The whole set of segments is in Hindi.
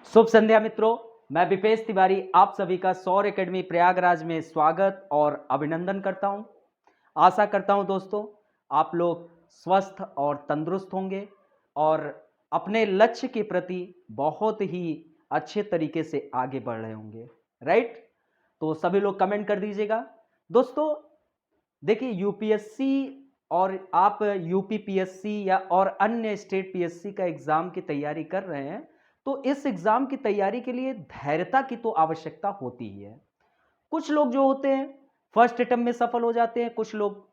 शुभ संध्या मित्रों, मैं विपेश तिवारी आप सभी का सौर एकेडमी प्रयागराज में स्वागत और अभिनंदन करता हूं। आशा करता हूं दोस्तों आप लोग स्वस्थ और तंदुरुस्त होंगे और अपने लक्ष्य के प्रति बहुत ही अच्छे तरीके से आगे बढ़ रहे होंगे, राइट? तो सभी लोग कमेंट कर दीजिएगा। दोस्तों देखिए, यूपीएससी और आप यूपीपीएससी या और अन्य स्टेट पीएससी का एग्जाम की तैयारी कर रहे हैं, तो इस एग्जाम की तैयारी के लिए धैर्यता की तो आवश्यकता होती ही है। कुछ लोग जो होते हैं फर्स्ट अटेम्प्ट में सफल हो जाते हैं, कुछ लोग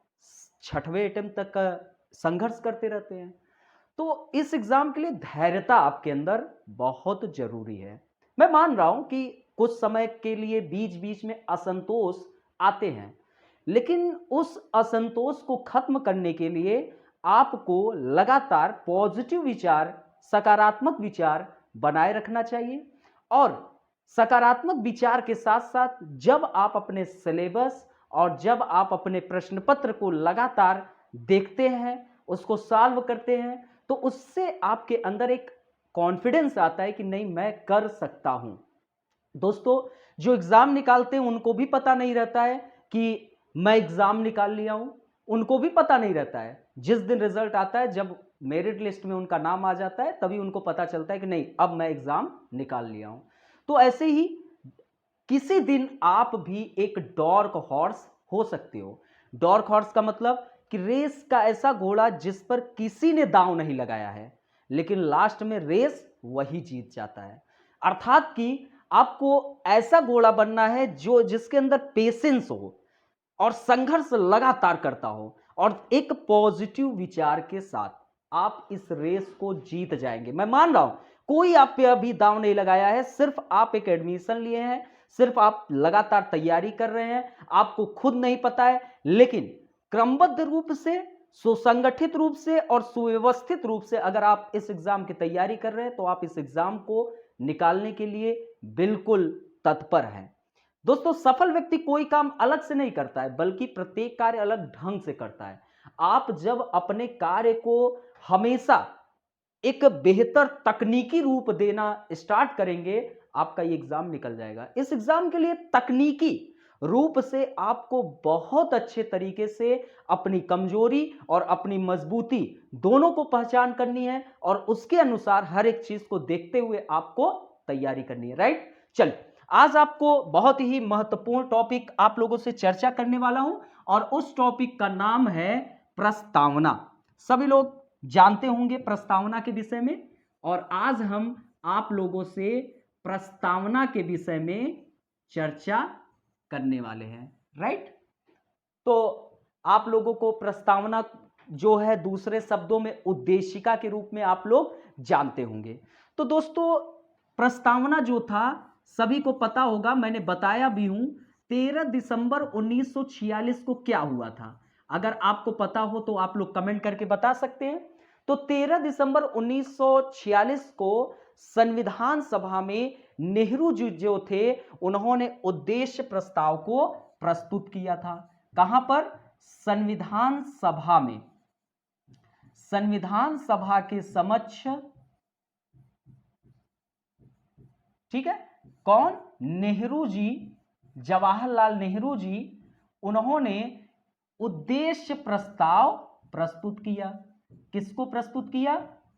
छठवें अटेम्प्ट तक का संघर्ष करते रहते हैं। तो इस एग्जाम के लिए धैर्यता आपके अंदर बहुत जरूरी है। मैं मान रहा हूं कि कुछ समय के लिए बीच बीच में असंतोष आते हैं, लेकिन उस असंतोष को खत्म करने के लिए आपको लगातार पॉजिटिव विचार, सकारात्मक विचार बनाए रखना चाहिए। और सकारात्मक विचार के साथ साथ जब आप अपने सिलेबस और जब आप अपने प्रश्न पत्र को लगातार देखते हैं, उसको सॉल्व करते हैं, तो उससे आपके अंदर एक कॉन्फिडेंस आता है कि नहीं, मैं कर सकता हूं। दोस्तों जो एग्जाम निकालते हैं उनको भी पता नहीं रहता है कि मैं एग्जाम निकाल लिया हूं, उनको भी पता नहीं रहता है। जिस दिन रिजल्ट आता है, जब मेरिट लिस्ट में उनका नाम आ जाता है, तभी उनको पता चलता है कि नहीं, अब मैं एग्जाम निकाल लिया हूं। तो ऐसे ही किसी दिन आप भी एक डॉर्क हॉर्स हो सकते हो। डॉर्क हॉर्स का मतलब कि रेस का ऐसा घोड़ा जिस पर किसी ने दांव नहीं लगाया है, लेकिन लास्ट में रेस वही जीत जाता है। अर्थात कि आपको ऐसा घोड़ा बनना है जो जिसके अंदर पेशेंस हो और संघर्ष लगातार करता हो, और एक पॉजिटिव विचार के साथ आप इस रेस को जीत जाएंगे। मैं मान रहा हूं कोई आप पे अभी दांव नहीं लगाया है, सिर्फ आप एक एडमिशन लिए हैं, सिर्फ आप लगातार तैयारी कर रहे हैं, आपको खुद नहीं पता है, लेकिन क्रमबद्ध रूप से, सुसंगठित रूप से और सुव्यवस्थित रूप से अगर आप इस एग्जाम की तैयारी कर रहे हैं, तो आप इस एग्जाम को निकालने के लिए बिल्कुल तत्पर हैं। दोस्तों सफल व्यक्ति कोई काम अलग से नहीं करता है, बल्कि प्रत्येक कार्य अलग ढंग से करता है। आप जब अपने कार्य को हमेशा एक बेहतर तकनीकी रूप देना स्टार्ट करेंगे, आपका ये एग्जाम निकल जाएगा। इस एग्जाम के लिए तकनीकी रूप से आपको बहुत अच्छे तरीके से अपनी कमजोरी और अपनी मजबूती दोनों को पहचान करनी है, और उसके अनुसार हर एक चीज को देखते हुए आपको तैयारी करनी है, राइट? चलिए, आज आपको बहुत ही महत्वपूर्ण टॉपिक आप लोगों से चर्चा करने वाला हूं, और उस टॉपिक का नाम है प्रस्तावना। सभी लोग जानते होंगे प्रस्तावना के विषय में, और आज हम आप लोगों से प्रस्तावना के विषय में चर्चा करने वाले हैं, राइट? तो आप लोगों को प्रस्तावना जो है दूसरे शब्दों में उद्देशिका के रूप में आप लोग जानते होंगे। तो दोस्तों प्रस्तावना जो था सभी को पता होगा, मैंने बताया भी हूं। 13 दिसंबर 1946 को क्या हुआ था? अगर आपको पता हो तो आप लोग कमेंट करके बता सकते हैं। तो 13 दिसंबर 1946 को संविधान सभा में नेहरू जी जो थे, उन्होंने उद्देश्य प्रस्ताव को प्रस्तुत किया था। कहां पर? संविधान सभा में। संविधान सभा के समक्ष, ठीक है? कौन? नेहरू जी, जवाहरलाल नेहरू जी, उन्होंने उद्देश्य प्रस्ताव प्रस्तुत किया। किसको प्रस्तुत किया?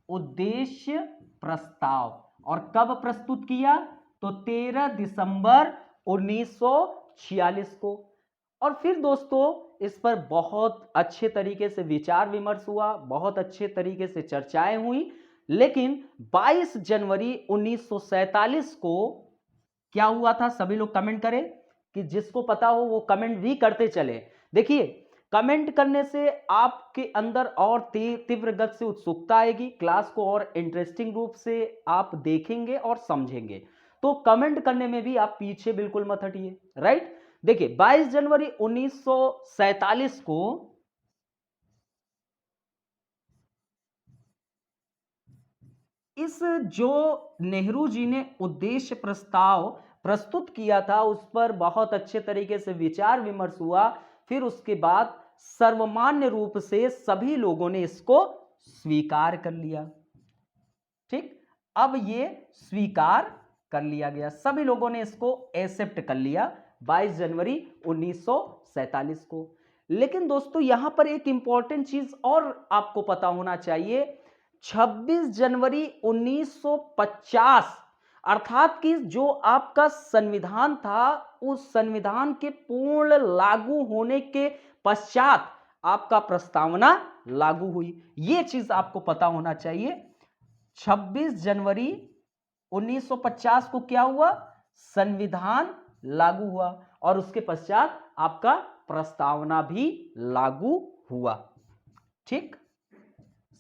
उद्देश्य प्रस्ताव। और कब प्रस्तुत किया? तो 13 दिसंबर 1946 को। और फिर दोस्तों इस पर बहुत अच्छे तरीके से विचार विमर्श हुआ, बहुत अच्छे तरीके से चर्चाएं हुई, लेकिन 22 जनवरी 1947 को क्या हुआ था? सभी लोग कमेंट करें, कि जिसको पता हो वो कमेंट भी करते चले। देखिए, कमेंट करने से आपके अंदर और तीव्र गति से उत्सुकता आएगी, क्लास को और इंटरेस्टिंग रूप से आप देखेंगे और समझेंगे। तो कमेंट करने में भी आप पीछे बिल्कुल मत हटिए, राइट? देखिए 22 जनवरी 1947 को इस जो नेहरू जी ने उद्देश्य प्रस्ताव प्रस्तुत किया था, उस पर बहुत अच्छे तरीके से विचार विमर्श हुआ। फिर उसके बाद सर्वमान्य रूप से सभी लोगों ने इसको स्वीकार कर लिया। ठीक, अब ये स्वीकार कर लिया गया, सभी लोगों ने इसको एक्सेप्ट कर लिया 22 जनवरी 1947 को। लेकिन दोस्तों यहां पर एक इंपॉर्टेंट चीज और आपको पता होना चाहिए, 26 जनवरी 1950 अर्थात कि जो आपका संविधान था, उस संविधान के पूर्ण लागू होने के पश्चात आपका प्रस्तावना लागू हुई। यह चीज आपको पता होना चाहिए। 26 जनवरी 1950 को क्या हुआ, संविधान लागू हुआ और उसके पश्चात आपका प्रस्तावना भी लागू हुआ। ठीक,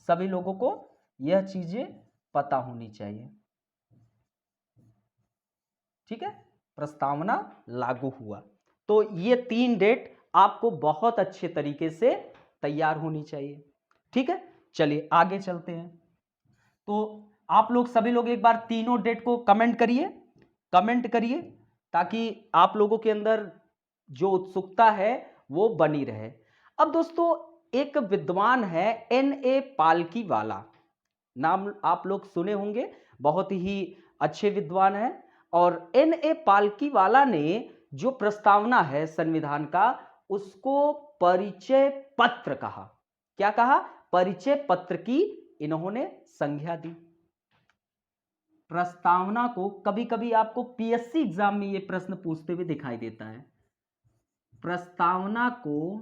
सभी लोगों को यह चीजें पता होनी चाहिए। ठीक है, प्रस्तावना लागू हुआ। तो ये 3 डेट आपको बहुत अच्छे तरीके से तैयार होनी चाहिए। ठीक है, चलिए आगे चलते हैं। तो आप लोग सभी लोग एक बार तीनों डेट को कमेंट करिए ताकि आप लोगों के अंदर जो उत्सुकता है वो बनी रहे। अब दोस्तों एक विद्वान है N.A. पालकीवाला, नाम आप लोग सुने होंगे, बहुत ही अच्छे विद्वान है। और N.A. पालकीवाला ने जो प्रस्तावना है संविधान का, उसको परिचय पत्र कहा। क्या कहा, परिचय पत्र की इन्होंने संज्ञा दी। प्रस्तावना को कभी कभी आपको पीएससी एग्जाम में यह प्रश्न पूछते हुए दिखाई देता है, प्रस्तावना को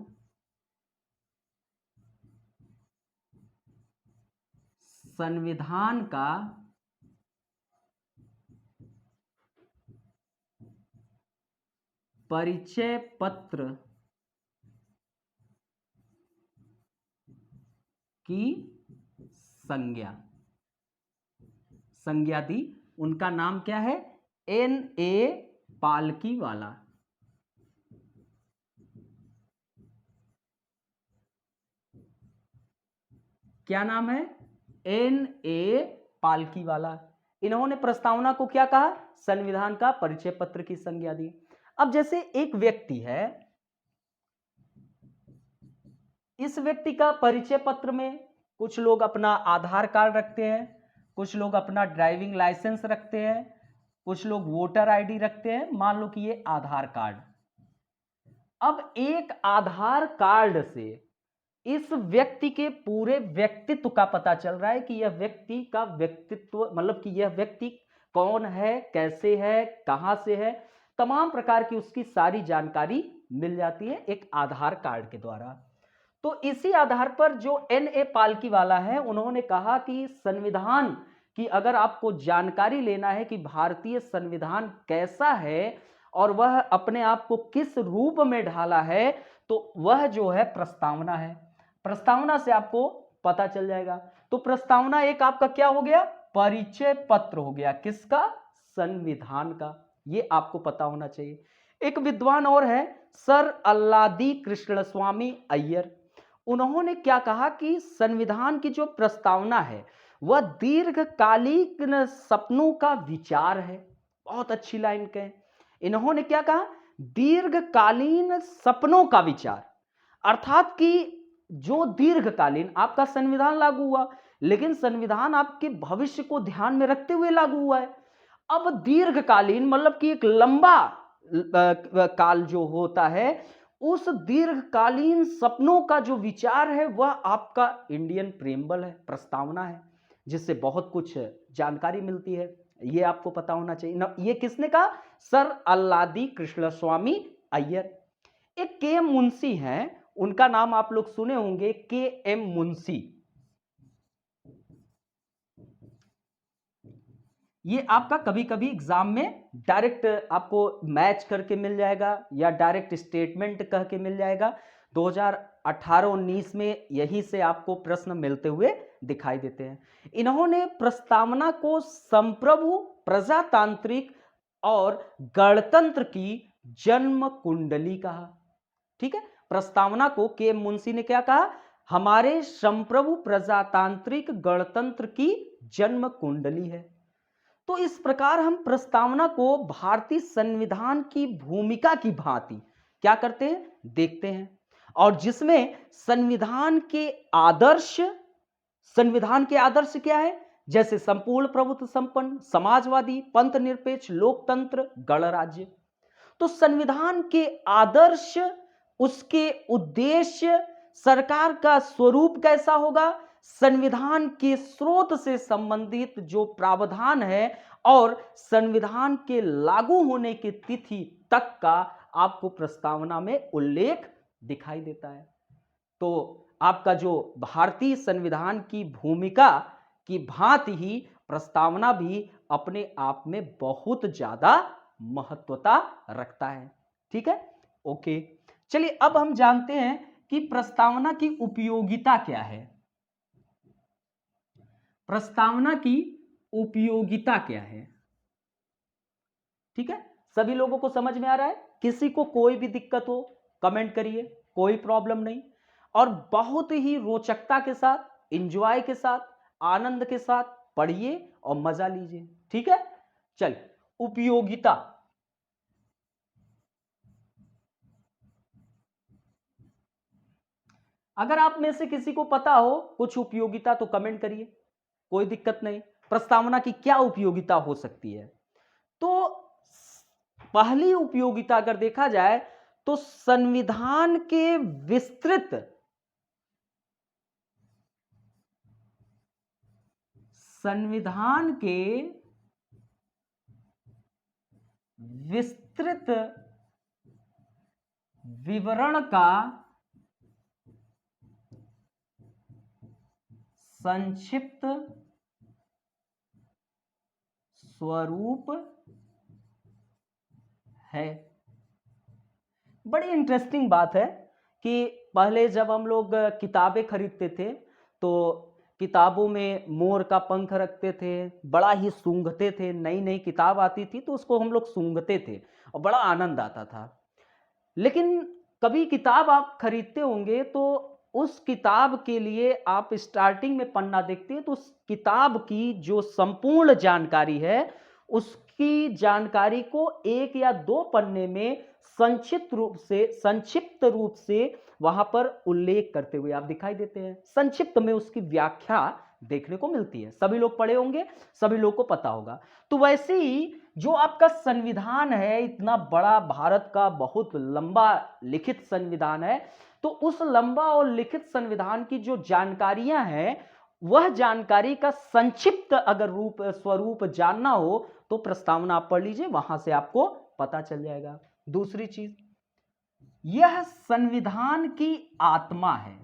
संविधान का परिचय पत्र की संज्ञा दी। उनका नाम क्या है, N.A. पालकीवाला। क्या नाम है, N.A. पालकीवाला। इन्होंने प्रस्तावना को क्या कहा, संविधान का परिचय पत्र की संज्ञा दी। अब जैसे एक व्यक्ति है, इस व्यक्ति का परिचय पत्र में कुछ लोग अपना आधार कार्ड रखते हैं, कुछ लोग अपना ड्राइविंग लाइसेंस रखते हैं, कुछ लोग वोटर आईडी रखते हैं। मान लो कि ये आधार कार्ड। अब एक आधार कार्ड से इस व्यक्ति के पूरे व्यक्तित्व का पता चल रहा है कि यह व्यक्ति का व्यक्तित्व, मतलब कि यह व्यक्ति कौन है, कैसे है, कहां से है, तमाम प्रकार की उसकी सारी जानकारी मिल जाती है एक आधार कार्ड के द्वारा। तो इसी आधार पर जो N.A. पालकीवाला है, उन्होंने कहा कि संविधान की अगर आपको जानकारी लेना है कि भारतीय संविधान कैसा है और वह अपने आप को किस रूप में ढाला है, तो वह जो है प्रस्तावना है। प्रस्तावना से आपको पता चल जाएगा। तो प्रस्तावना एक आपका क्या हो गया, परिचय पत्र हो गया। किसका, संविधान का। ये आपको पता होना चाहिए। एक विद्वान और है सर अल्लादी कृष्णस्वामी अय्यर। उन्होंने क्या कहा कि संविधान की जो प्रस्तावना है वह दीर्घकालिक सपनों का विचार है। बहुत अच्छी लाइन कहें। इन्होंने क्या कहा, दीर्घकालीन सपनों का विचार। अर्थात कि जो दीर्घकालीन आपका संविधान लागू हुआ, लेकिन संविधान आपके भविष्य को ध्यान में रखते हुए लागू हुआ है। अब दीर्घकालीन मतलब कि एक लंबा काल जो होता है, उस दीर्घकालीन सपनों का जो विचार है वह आपका इंडियन प्रीएम्बल है, प्रस्तावना है, जिससे बहुत कुछ जानकारी मिलती है। ये आपको पता होना चाहिए। ये किसने कहा, सर अल्लादी कृष्णस्वामी अय्यर। एक के.एम. मुंशी हैं, उनका नाम आप लोग सुने होंगे, के.एम. मुंशी। ये आपका कभी कभी एग्जाम में डायरेक्ट आपको मैच करके मिल जाएगा या डायरेक्ट स्टेटमेंट कह के मिल जाएगा। 2018-19 में यहीं से आपको प्रश्न मिलते हुए दिखाई देते हैं। इन्होंने प्रस्तावना को संप्रभु, प्रजातांत्रिक और गणतंत्र की जन्म कुंडली कहा। ठीक है, प्रस्तावना को के.एम. मुंशी ने क्या कहा, हमारे संप्रभु, प्रजातांत्रिक, गणतंत्र की जन्म कुंडली है। तो इस प्रकार हम प्रस्तावना को भारतीय संविधान की भूमिका की भांति क्या करते हैं, देखते हैं, और जिसमें संविधान के आदर्श क्या है, जैसे संपूर्ण प्रभुत्व संपन्न, समाजवादी, पंथ निरपेक्ष, लोकतंत्र, गणराज्य। तो संविधान के आदर्श, उसके उद्देश्य, सरकार का स्वरूप कैसा होगा, संविधान के स्रोत से संबंधित जो प्रावधान है और संविधान के लागू होने की तिथि तक का आपको प्रस्तावना में उल्लेख दिखाई देता है। तो आपका जो भारतीय संविधान की भूमिका की भांति ही प्रस्तावना भी अपने आप में बहुत ज्यादा महत्वता रखता है। ठीक है, ओके। चलिए अब हम जानते हैं कि प्रस्तावना की उपयोगिता क्या है। प्रस्तावना की उपयोगिता क्या है? ठीक है, सभी लोगों को समझ में आ रहा है? किसी को कोई भी दिक्कत हो कमेंट करिए, कोई प्रॉब्लम नहीं। और बहुत ही रोचकता के साथ, एंजॉय के साथ, आनंद के साथ पढ़िए और मजा लीजिए। ठीक है, चल उपयोगिता। अगर आप में से किसी को पता हो कुछ उपयोगिता तो कमेंट करिए, कोई दिक्कत नहीं। प्रस्तावना की क्या उपयोगिता हो सकती है? तो पहली उपयोगिता अगर देखा जाए तो संविधान के विस्तृत विवरण का संक्षिप्त स्वरूप है। बड़ी इंटरेस्टिंग बात है कि पहले जब हम लोग किताबें खरीदते थे तो किताबों में मोर का पंख रखते थे, बड़ा ही सूंघते थे। नई नई किताब आती थी तो उसको हम लोग सूंघते थे और बड़ा आनंद आता था। लेकिन कभी किताब आप खरीदते होंगे तो उस किताब के लिए आप स्टार्टिंग में पन्ना देखते हैं तो उस किताब की जो संपूर्ण जानकारी है उसकी जानकारी को एक या दो पन्ने में संक्षिप्त रूप से वहां पर उल्लेख करते हुए आप दिखाई देते हैं। संक्षिप्त में उसकी व्याख्या देखने को मिलती है। सभी लोग पढ़े होंगे, सभी लोग को पता होगा। तो वैसे ही जो आपका संविधान है, इतना बड़ा भारत का बहुत लंबा लिखित संविधान है, तो उस लंबा और लिखित संविधान की जो जानकारियां हैं वह जानकारी का संक्षिप्त अगर स्वरूप जानना हो तो प्रस्तावना आप पढ़ लीजिए, वहां से आपको पता चल जाएगा। दूसरी चीज, यह संविधान की आत्मा है।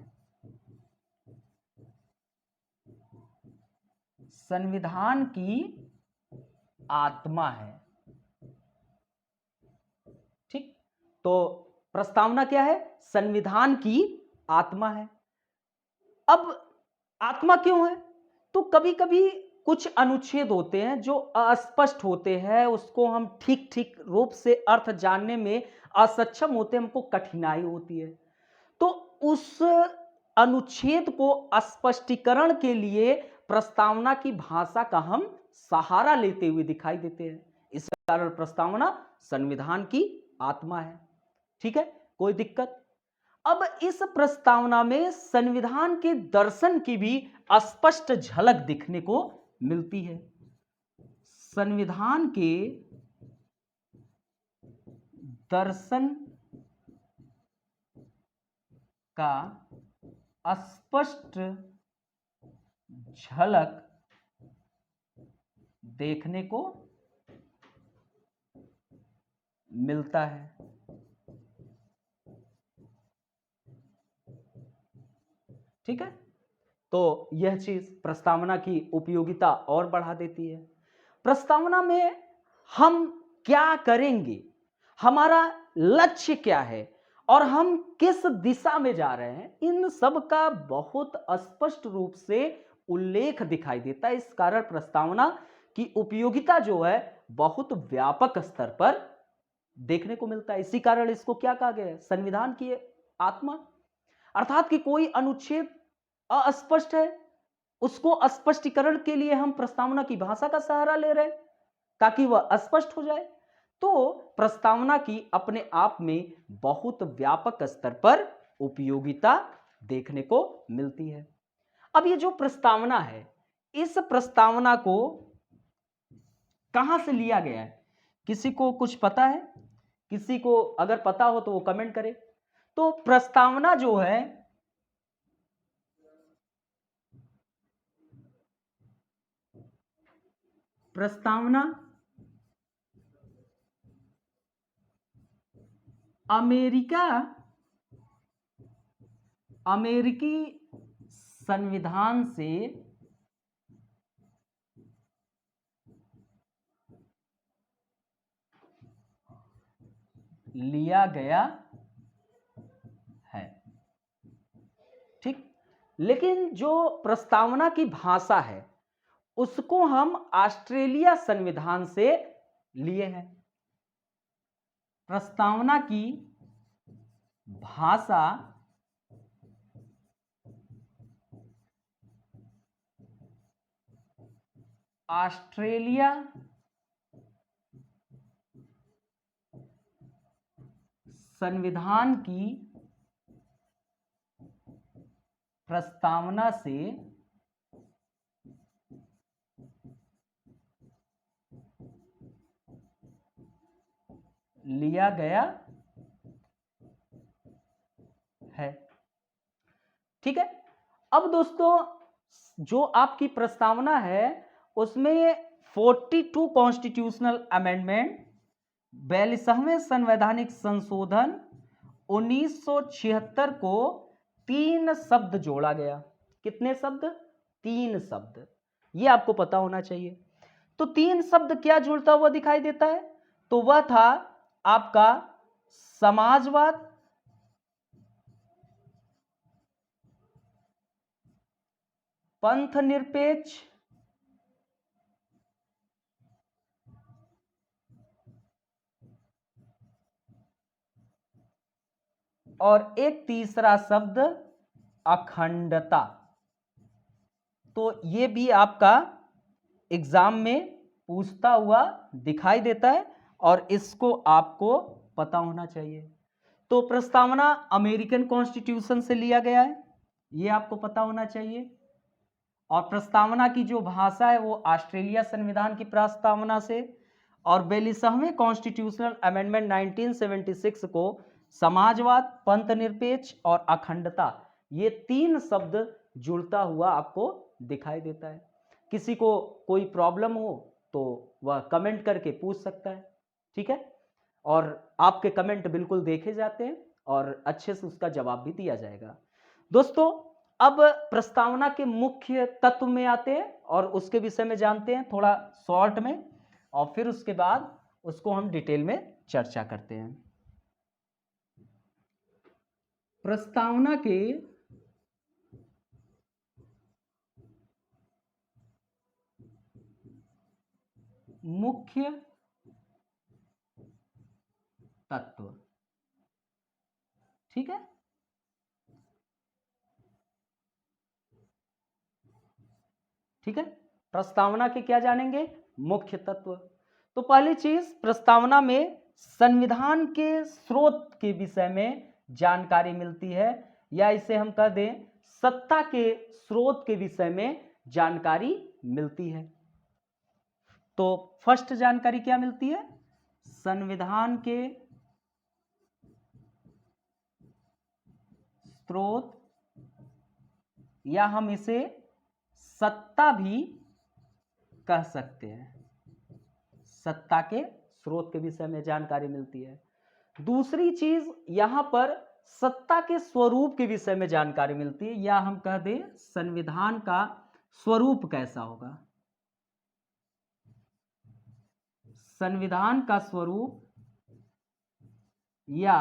संविधान की आत्मा है। ठीक, तो प्रस्तावना क्या है? संविधान की आत्मा है। अब आत्मा क्यों है? तो कभी कभी कुछ अनुच्छेद होते हैं जो अस्पष्ट होते हैं, उसको हम ठीक ठीक रूप से अर्थ जानने में असक्षम होते हैं, हमको कठिनाई होती है। तो उस अनुच्छेद को स्पष्टीकरण के लिए प्रस्तावना की भाषा का हम सहारा लेते हुए दिखाई देते हैं। इस कारण प्रस्तावना संविधान की आत्मा है। ठीक है, कोई दिक्कत? अब इस प्रस्तावना में संविधान के दर्शन की भी स्पष्ट झलक दिखने को मिलती है। संविधान के दर्शन का स्पष्ट झलक देखने को मिलता है। ठीक है, तो यह चीज प्रस्तावना की उपयोगिता और बढ़ा देती है। प्रस्तावना में हम क्या करेंगे, हमारा लक्ष्य क्या है और हम किस दिशा में जा रहे हैं, इन सब का बहुत स्पष्ट रूप से उल्लेख दिखाई देता है। इस कारण प्रस्तावना की उपयोगिता जो है बहुत व्यापक स्तर पर देखने को मिलता है। इसी कारण इसको क्या कहा गया है? संविधान की आत्मा। अर्थात कि कोई अनुच्छेद अस्पष्ट है, उसको स्पष्टीकरण के लिए हम प्रस्तावना की भाषा का सहारा ले रहे हैं ताकि वह स्पष्ट हो जाए। तो प्रस्तावना की अपने आप में बहुत व्यापक स्तर पर उपयोगिता देखने को मिलती है। अब ये जो प्रस्तावना है इस प्रस्तावना को कहां से लिया गया है? किसी को कुछ पता है? किसी को अगर पता हो तो वो कमेंट करे। तो प्रस्तावना जो है प्रस्तावना अमेरिकी संविधान से लिया गया है। ठीक, लेकिन जो प्रस्तावना की भाषा है उसको हम ऑस्ट्रेलिया संविधान से लिए हैं। प्रस्तावना की भाषा ऑस्ट्रेलिया संविधान की प्रस्तावना से लिया गया है। ठीक है, अब दोस्तों जो आपकी प्रस्तावना है उसमें 42 कॉन्स्टिट्यूशनल अमेंडमेंट, 42वें संवैधानिक संशोधन 1976 को 3 शब्द जोड़ा गया। कितने शब्द? 3 शब्द। ये आपको पता होना चाहिए। तो 3 शब्द क्या जुड़ता हुआ दिखाई देता है? तो वह था आपका समाजवाद, पंथ निरपेक्ष और एक तीसरा शब्द अखंडता। तो ये भी आपका एग्जाम में पूछता हुआ दिखाई देता है और इसको आपको पता होना चाहिए। तो प्रस्तावना अमेरिकन कॉन्स्टिट्यूशन से लिया गया है, ये आपको पता होना चाहिए। और प्रस्तावना की जो भाषा है वो ऑस्ट्रेलिया संविधान की प्रस्तावना से, और 42वें कॉन्स्टिट्यूशनल अमेंडमेंट 1976 को समाजवाद, पंथ निरपेक्ष और अखंडता, ये 3 शब्द जुड़ता हुआ आपको दिखाई देता है। किसी को कोई प्रॉब्लम हो तो वह कमेंट करके पूछ सकता है। ठीक है, और आपके कमेंट बिल्कुल देखे जाते हैं और अच्छे से उसका जवाब भी दिया जाएगा। दोस्तों अब प्रस्तावना के मुख्य तत्व में आते हैं और उसके विषय में जानते हैं थोड़ा शॉर्ट में, और फिर उसके बाद उसको हम डिटेल में चर्चा करते हैं। प्रस्तावना के मुख्य तत्व। ठीक है, ठीक है, प्रस्तावना के क्या जानेंगे? मुख्य तत्व। तो पहली चीज, प्रस्तावना में संविधान के स्रोत के विषय में जानकारी मिलती है, या इसे हम कह दें सत्ता के स्रोत के विषय में जानकारी मिलती है। तो फर्स्ट जानकारी क्या मिलती है? संविधान के स्रोत, या हम इसे सत्ता भी कह सकते हैं, सत्ता के स्रोत के विषय में जानकारी मिलती है। दूसरी चीज, यहां पर सत्ता के स्वरूप के विषय में जानकारी मिलती है, या हम कह दें संविधान का स्वरूप कैसा होगा, संविधान का स्वरूप या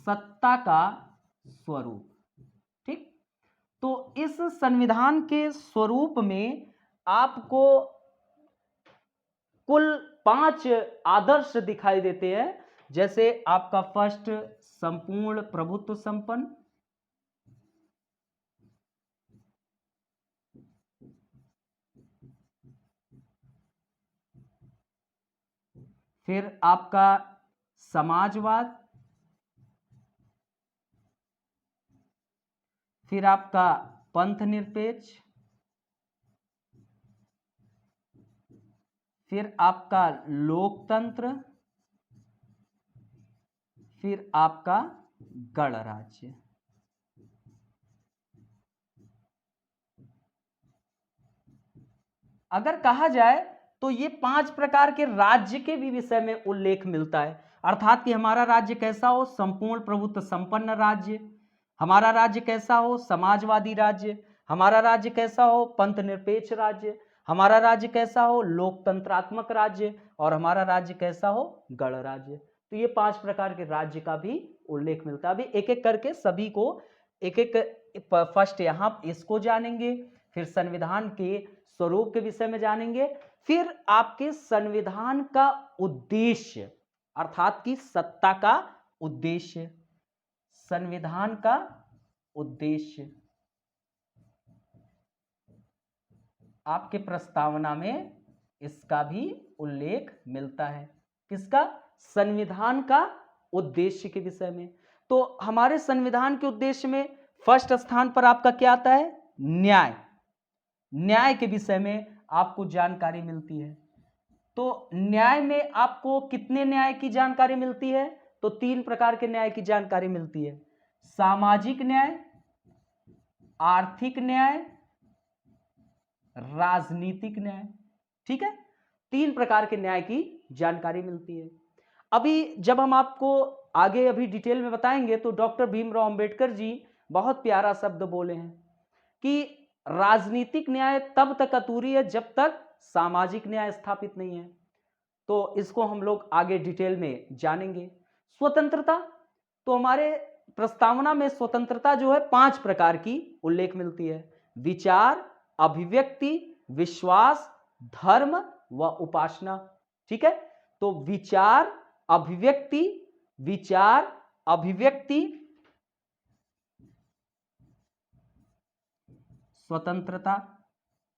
सत्ता का स्वरूप। ठीक, तो इस संविधान के स्वरूप में आपको कुल 5 आदर्श दिखाई देते हैं। जैसे आपका फर्स्ट, संपूर्ण प्रभुत्व संपन्न, फिर आपका समाजवाद, फिर आपका पंथ निरपेक्ष, फिर आपका लोकतंत्र, फिर आपका गणराज्य। अगर कहा जाए तो ये 5 प्रकार के राज्य के भी विषय में उल्लेख मिलता है, अर्थात कि हमारा राज्य कैसा हो, संपूर्ण प्रभुत्व संपन्न राज्य, हमारा राज्य कैसा हो, समाजवादी राज्य, हमारा राज्य कैसा हो, पंथ निरपेक्ष राज्य, हमारा राज्य कैसा हो, लोकतंत्रात्मक राज्य, और हमारा राज्य कैसा हो, गणराज्य। तो ये 5 प्रकार के राज्य का भी उल्लेख मिलता है। अभी एक एक करके सभी को एक एक फर्स्ट यहां इसको जानेंगे, फिर संविधान के स्वरूप के विषय में जानेंगे, फिर आपके संविधान का उद्देश्य अर्थात कि सत्ता का उद्देश्य, संविधान का उद्देश्य आपके प्रस्तावना में इसका भी उल्लेख मिलता है। किसका? संविधान का उद्देश्य के विषय में। तो हमारे संविधान के उद्देश्य में फर्स्ट स्थान पर आपका क्या आता है? न्याय। न्याय के विषय में आपको जानकारी मिलती है। तो न्याय में आपको कितने न्याय की जानकारी मिलती है? तो 3 प्रकार के न्याय की जानकारी मिलती है, सामाजिक न्याय, आर्थिक न्याय, राजनीतिक न्याय। ठीक है, 3 प्रकार के न्याय की जानकारी मिलती है। अभी जब हम आपको आगे अभी डिटेल में बताएंगे तो डॉक्टर भीमराव अंबेडकर जी बहुत प्यारा शब्द बोले हैं कि राजनीतिक न्याय तब तक अधूरी है जब तक सामाजिक न्याय स्थापित नहीं है। तो इसको हम लोग आगे डिटेल में जानेंगे। स्वतंत्रता, तो हमारे प्रस्तावना में स्वतंत्रता जो है 5 प्रकार की उल्लेख मिलती है, विचार, अभिव्यक्ति, विश्वास, धर्म व उपासना। ठीक है, तो विचार, अभिव्यक्ति, विचार, अभिव्यक्ति, स्वतंत्रता।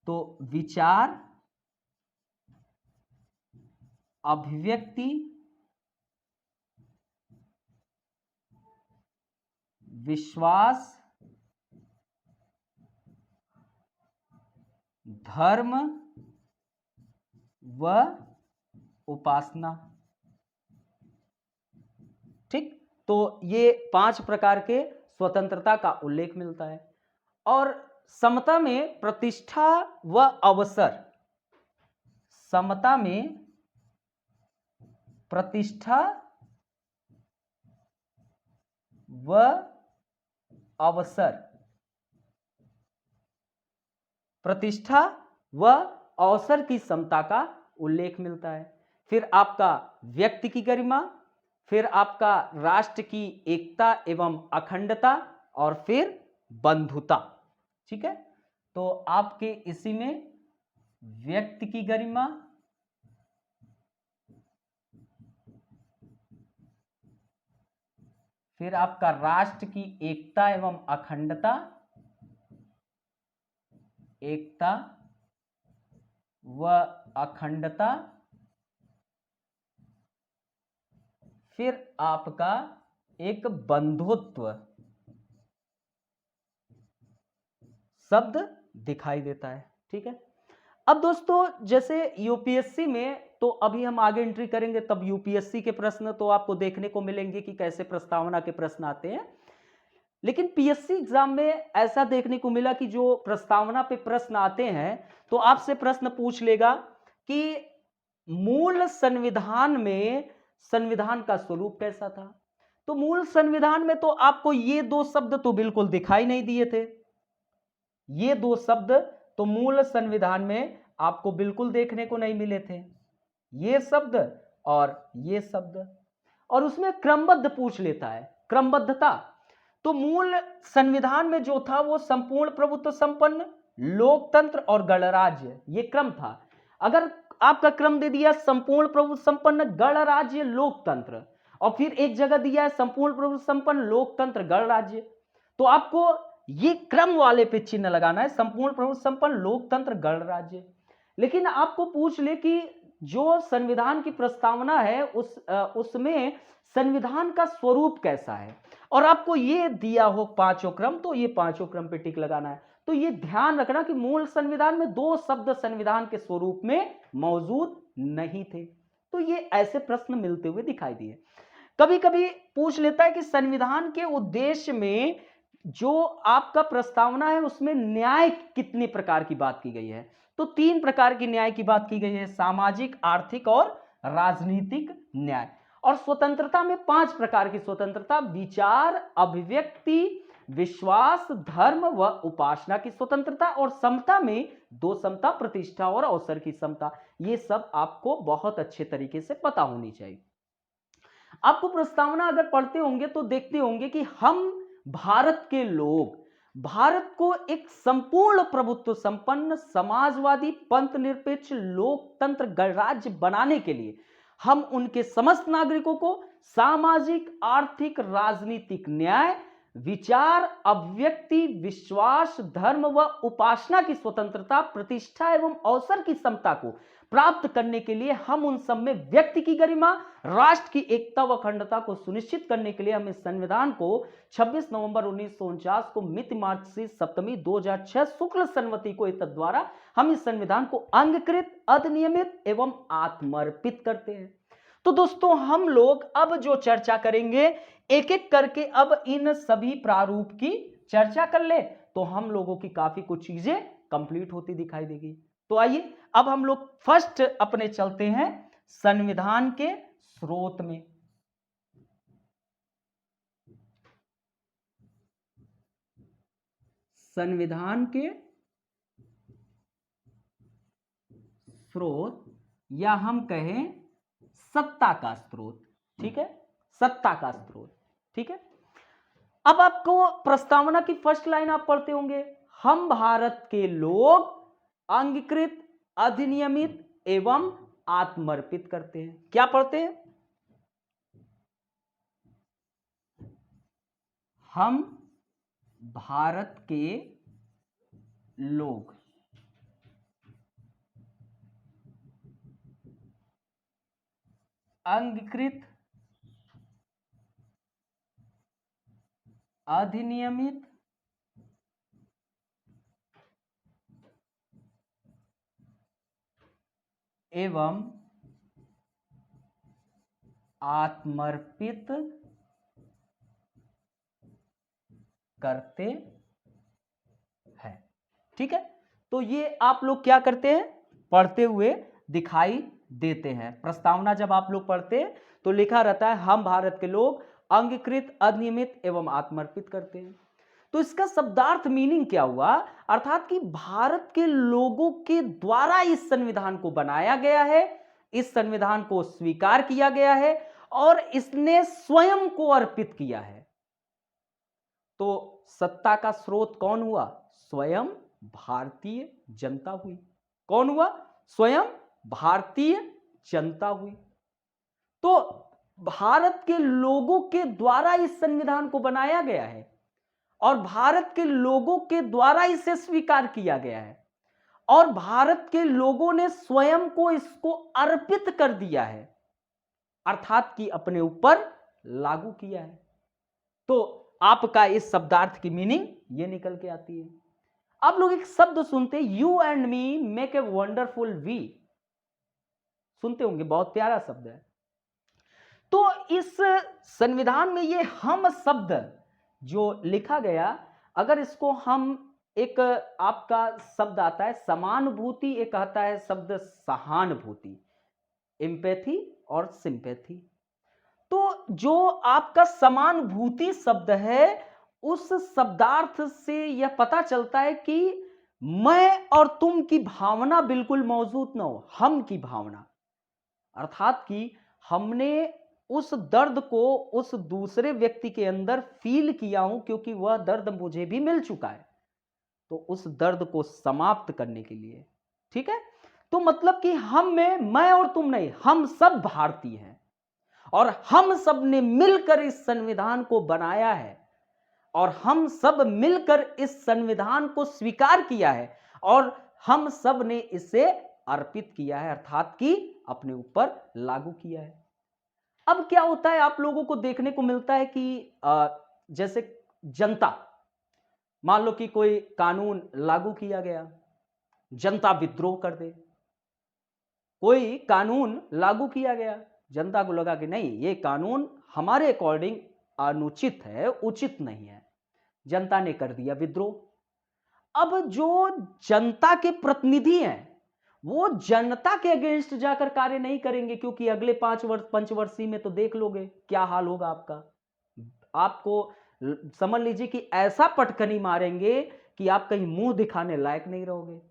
तो विचार, अभिव्यक्ति, विश्वास, धर्म व उपासना। ठीक, तो ये 5 प्रकार के स्वतंत्रता का उल्लेख मिलता है। और समता में प्रतिष्ठा व अवसर, समता में प्रतिष्ठा व अवसर, प्रतिष्ठा व अवसर की समता का उल्लेख मिलता है। फिर आपका व्यक्ति की गरिमा, फिर आपका राष्ट्र की एकता एवं अखंडता, और फिर बंधुता। ठीक है, तो आपके इसी में व्यक्ति की गरिमा, फिर आपका राष्ट्र की एकता एवं अखंडता, एकता व अखंडता, फिर आपका एक बंधुत्व शब्द दिखाई देता है। ठीक है, अब दोस्तों जैसे यूपीएससी में, तो अभी हम आगे एंट्री करेंगे तब यूपीएससी के प्रश्न तो आपको देखने को मिलेंगे कि कैसे प्रस्तावना के प्रश्न आते हैं। लेकिन पीएससी एग्जाम में ऐसा देखने को मिला कि जो प्रस्तावना पे प्रश्न आते हैं तो आपसे प्रश्न पूछ लेगा कि मूल संविधान में संविधान का स्वरूप कैसा था। तो मूल संविधान में तो आपको ये 2 शब्द तो बिल्कुल दिखाई नहीं दिए थे। ये 2 शब्द तो मूल संविधान में आपको बिल्कुल देखने को नहीं मिले थे, ये शब्द और ये शब्द। और उसमें क्रमबद्ध पूछ लेता है, क्रमबद्धता। तो मूल संविधान में जो था वो संपूर्ण प्रभुत्व संपन्न, लोकतंत्र और गणराज्य, ये क्रम था। अगर आपका क्रम दे दिया संपूर्ण प्रभुत्व संपन्न, गणराज्य, लोकतंत्र, और फिर एक जगह दिया है संपूर्ण प्रभुत्व संपन्न, लोकतंत्र, गणराज्य, तो आपको ये क्रम वाले पे चिन्ह लगाना है, संपूर्ण प्रभुत्व संपन्न, लोकतंत्र, गणराज्य। लेकिन आपको पूछ ले कि जो संविधान की प्रस्तावना है उसमें संविधान का स्वरूप कैसा है, और आपको ये दिया हो 5 क्रम, तो ये 5 क्रम पे टिक लगाना है। तो ये ध्यान रखना कि मूल संविधान में 2 शब्द संविधान के स्वरूप में मौजूद नहीं थे। तो ये ऐसे प्रश्न मिलते हुए दिखाई दिए। कभी कभी पूछ लेता है कि संविधान के उद्देश्य में जो आपका प्रस्तावना है उसमें न्याय कितनी प्रकार की बात की गई है। तो 3 प्रकार की न्याय की बात की गई है, सामाजिक, आर्थिक और राजनीतिक न्याय। और स्वतंत्रता में 5 प्रकार की स्वतंत्रता, विचार, अभिव्यक्ति, विश्वास, धर्म व उपासना की स्वतंत्रता। और समता में 2 समता, प्रतिष्ठा और अवसर की समता। ये सब आपको बहुत अच्छे तरीके से पता होनी चाहिए। आपको प्रस्तावना अगर पढ़ते होंगे तो देखते होंगे कि हम भारत के लोग भारत को एक संपूर्ण प्रभुत्व संपन्न समाजवादी पंथ निरपेक्ष लोकतंत्र गणराज्य बनाने के लिए हम उनके समस्त नागरिकों को सामाजिक, आर्थिक, राजनीतिक न्याय, विचार, अभिव्यक्ति, विश्वास, धर्म व उपासना की स्वतंत्रता, प्रतिष्ठा एवं अवसर की समता को प्राप्त करने के लिए हम उन सब में व्यक्ति की गरिमा, राष्ट्र की एकता व अखंडता को सुनिश्चित करने के लिए हम इस संविधान को 26 नवंबर 1949 को मिति मार्गशीर्ष सप्तमी 2006 शुक्ल संवती को द्वारा हम इस संविधान को अंगीकृत, अधिनियमित एवं आत्मर्पित करते हैं। तो दोस्तों हम लोग अब जो चर्चा करेंगे एक एक करके, अब इन सभी प्रारूप की चर्चा कर ले तो हम लोगों की काफी कुछ चीजें कंप्लीट होती दिखाई देगी। तो आइए अब हम लोग फर्स्ट अपने चलते हैं संविधान के स्रोत में। संविधान के स्रोत या हम कहें सत्ता का स्रोत, ठीक है, सत्ता का स्रोत, ठीक है। अब आपको प्रस्तावना की फर्स्ट लाइन आप पढ़ते होंगे, हम भारत के लोग अंगीकृत, अधिनियमित एवं आत्मर्पित करते हैं। क्या पढ़ते हैं? हम भारत के लोग अंगीकृत, अधिनियमित एवं आत्मर्पित करते हैं, ठीक है। तो ये आप लोग क्या करते हैं, पढ़ते हुए दिखाई देते हैं। प्रस्तावना जब आप लोग पढ़ते हैं तो लिखा रहता है हम भारत के लोग अंगीकृत, अधिनियमित एवं आत्मर्पित करते हैं। तो इसका शब्दार्थ मीनिंग क्या हुआ, अर्थात कि भारत के लोगों के द्वारा इस संविधान को बनाया गया है, इस संविधान को स्वीकार किया गया है और इसने स्वयं को अर्पित किया है। तो सत्ता का स्रोत कौन हुआ? स्वयं भारतीय जनता हुई। कौन हुआ? स्वयं भारतीय जनता हुई। तो भारत के लोगों के द्वारा इस संविधान को बनाया गया है और भारत के लोगों के द्वारा इसे स्वीकार किया गया है और भारत के लोगों ने स्वयं को इसको अर्पित कर दिया है, अर्थात कि अपने ऊपर लागू किया है। तो आपका इस शब्दार्थ की मीनिंग ये निकल के आती है। आप लोग एक शब्द सुनते, you and me make a wonderful we, सुनते होंगे, बहुत प्यारा शब्द है। तो इस संविधान में ये हम शब्द जो लिखा गया, अगर इसको हम एक आपका शब्द आता है समानुभूति, एक आता है शब्द सहानुभूति, एम्पैथी और सिंपैथी। तो जो आपका समानुभूति शब्द है उस शब्दार्थ से यह पता चलता है कि मैं और तुम की भावना बिल्कुल मौजूद ना हो, हम की भावना, अर्थात कि हमने उस दर्द को उस दूसरे व्यक्ति के अंदर फील किया हूं क्योंकि वह दर्द मुझे भी मिल चुका है, तो उस दर्द को समाप्त करने के लिए, ठीक है। तो मतलब कि हम में मैं और तुम नहीं, हम सब भारतीय हैं और हम सब ने मिलकर इस संविधान को बनाया है और हम सब मिलकर इस संविधान को स्वीकार किया है और हम सब ने इसे अर्पित किया है, अर्थात कि अपने ऊपर लागू किया है। अब क्या होता है, आप लोगों को देखने को मिलता है कि जैसे जनता, मान लो कि कोई कानून लागू किया गया, जनता विद्रोह कर दे, कोई कानून लागू किया गया, जनता को लगा कि नहीं ये कानून हमारे अकॉर्डिंग अनुचित है, उचित नहीं है, जनता ने कर दिया विद्रोह। अब जो जनता के प्रतिनिधि हैं वो जनता के अगेंस्ट जाकर कार्य नहीं करेंगे, क्योंकि अगले 5 वर्ष पंचवर्षीय में तो देख लोगे क्या हाल होगा आपका। आपको समझ लीजिए कि ऐसा पटकनी मारेंगे कि आप कहीं मुंह दिखाने लायक नहीं रहोगे।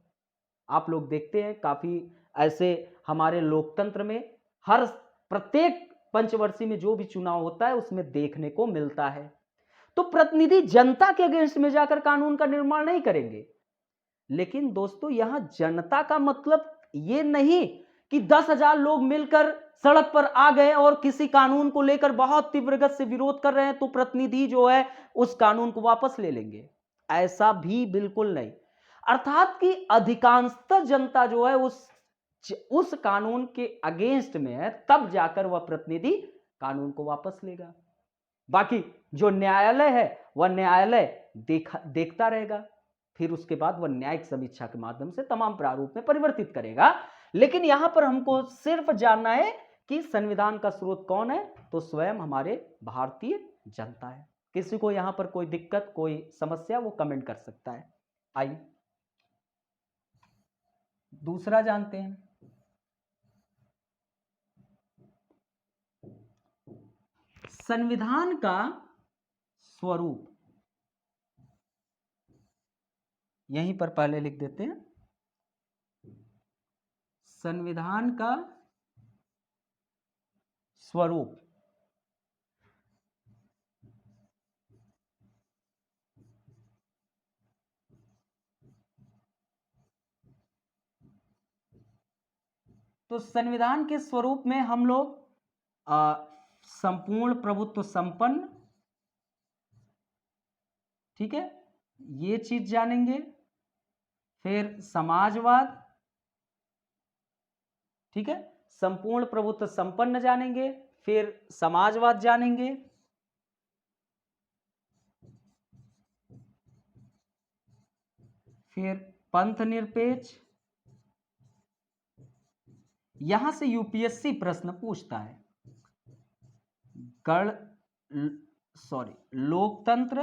आप लोग देखते हैं काफी ऐसे हमारे लोकतंत्र में हर प्रत्येक पंचवर्षीय में जो भी चुनाव होता है उसमें देखने को मिलता है। तो प्रतिनिधि जनता के अगेंस्ट में जाकर कानून का निर्माण नहीं करेंगे। लेकिन दोस्तों यहां जनता का मतलब ये नहीं कि 10,000 लोग मिलकर सड़क पर आ गए और किसी कानून को लेकर बहुत तीव्र गति से विरोध कर रहे हैं तो प्रतिनिधि जो है उस कानून को वापस ले लेंगे, ऐसा भी बिल्कुल नहीं। अर्थात कि अधिकांशतः जनता जो है उस कानून के अगेंस्ट में है, तब जाकर वह प्रतिनिधि कानून को वापस लेगा। बाकी जो न्यायालय है वह न्यायालय देखता रहेगा, फिर उसके बाद वह न्यायिक समीक्षा के माध्यम से तमाम प्रारूप में परिवर्तित करेगा। लेकिन यहां पर हमको सिर्फ जानना है कि संविधान का स्रोत कौन है, तो स्वयं हमारे भारतीय जनता है। किसी को यहां पर कोई दिक्कत, कोई समस्या, वो कमेंट कर सकता है। आइए दूसरा जानते हैं। संविधान का स्वरूप यहीं पर पहले लिख देते हैं। संविधान का स्वरूप तो संविधान के स्वरूप में हम लोग संपूर्ण प्रभुत्व संपन्न, ठीक है, ये चीज जानेंगे। फिर समाजवाद, ठीक है, संपूर्ण प्रभुत्व संपन्न जानेंगे। फिर समाजवाद जानेंगे। फिर पंथ निरपेक्ष। यहां से यूपीएससी प्रश्न पूछता है, लोकतंत्र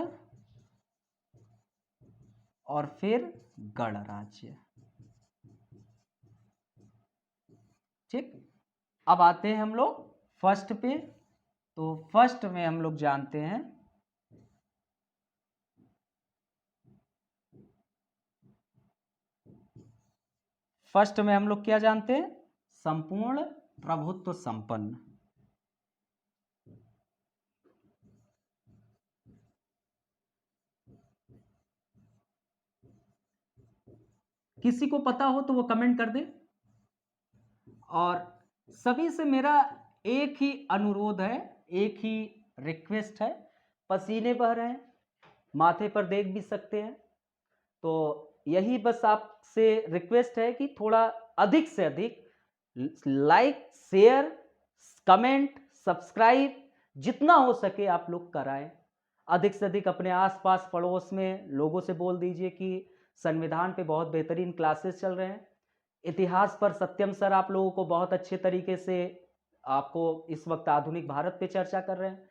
और फिर गणराज्य। ठीक, अब आते हैं हम लोग फर्स्ट पे। तो फर्स्ट में हम लोग जानते हैं फर्स्ट में हम लोग क्या जानते हैं, संपूर्ण प्रभुत्व संपन्न। किसी को पता हो तो वो कमेंट कर दे। और सभी से मेरा एक ही अनुरोध है, एक ही रिक्वेस्ट है। पसीने बह रहे हैं, माथे पर देख भी सकते हैं, तो यही बस आपसे रिक्वेस्ट है कि थोड़ा अधिक से अधिक लाइक, शेयर, कमेंट, सब्सक्राइब जितना हो सके आप लोग कराएं। अधिक से अधिक अपने आसपास पड़ोस में लोगों से बोल दीजिए कि संविधान पे बहुत बेहतरीन क्लासेस चल रहे हैं। इतिहास पर सत्यम सर आप लोगों को बहुत अच्छे तरीके से आपको इस वक्त आधुनिक भारत पे चर्चा कर रहे हैं,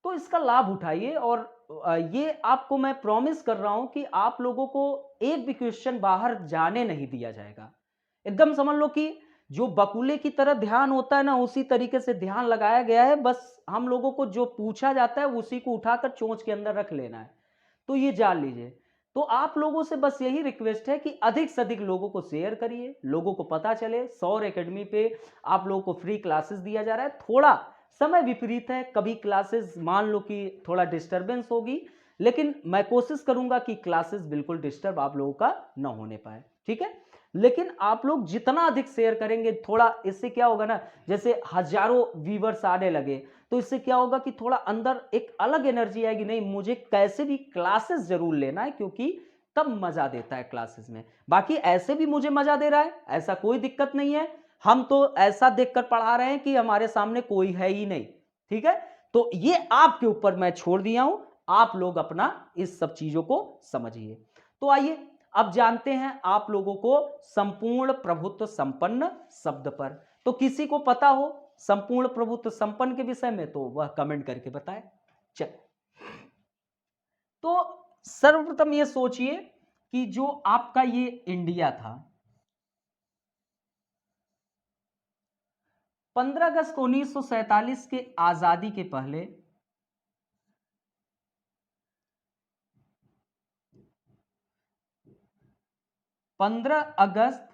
तो इसका लाभ उठाइए। और ये आपको मैं प्रॉमिस कर रहा हूं कि आप लोगों को एक भी क्वेश्चन बाहर जाने नहीं दिया जाएगा। एकदम समझ लो कि जो बकुले की तरह ध्यान होता है ना, उसी तरीके से ध्यान लगाया गया है। बस हम लोगों को जो पूछा जाता है उसी को उठाकर चोंच के अंदर रख लेना है, तो ये जान लीजिए। तो आप लोगों से बस यही रिक्वेस्ट है कि अधिक से अधिक लोगों को शेयर करिए, लोगों को पता चले सौर एकेडमी पे आप लोगों को फ्री क्लासेस दिया जा रहा है। थोड़ा समय विपरीत है, कभी क्लासेस मान लो कि थोड़ा डिस्टरबेंस होगी, लेकिन मैं कोशिश करूंगा कि क्लासेस बिल्कुल डिस्टर्ब आप लोगों का ना होने पाए, ठीक है। लेकिन आप लोग जितना अधिक शेयर करेंगे, थोड़ा इससे क्या होगा ना, जैसे हजारों व्यूवर्स आने लगे तो इससे क्या होगा कि थोड़ा अंदर एक अलग एनर्जी आएगी, नहीं मुझे कैसे भी क्लासेस जरूर लेना है, क्योंकि तब मजा देता है क्लासेस में। बाकी ऐसे भी मुझे मजा दे रहा है, ऐसा कोई दिक्कत नहीं है। हम तो ऐसा देखकर पढ़ा रहे हैं कि हमारे सामने कोई है ही नहीं, ठीक है। तो ये आपके ऊपर मैं छोड़ दिया हूं, आप लोग अपना इस सब चीजों को समझिए। तो आइए अब जानते हैं आप लोगों को संपूर्ण प्रभुत्व संपन्न शब्द पर। तो किसी को पता हो संपूर्ण प्रभुत्व संपन्न के विषय में तो वह कमेंट करके बताए। चल, तो सर्वप्रथम ये सोचिए कि जो आपका ये इंडिया था 15 अगस्त 1947 के आजादी के पहले 15 अगस्त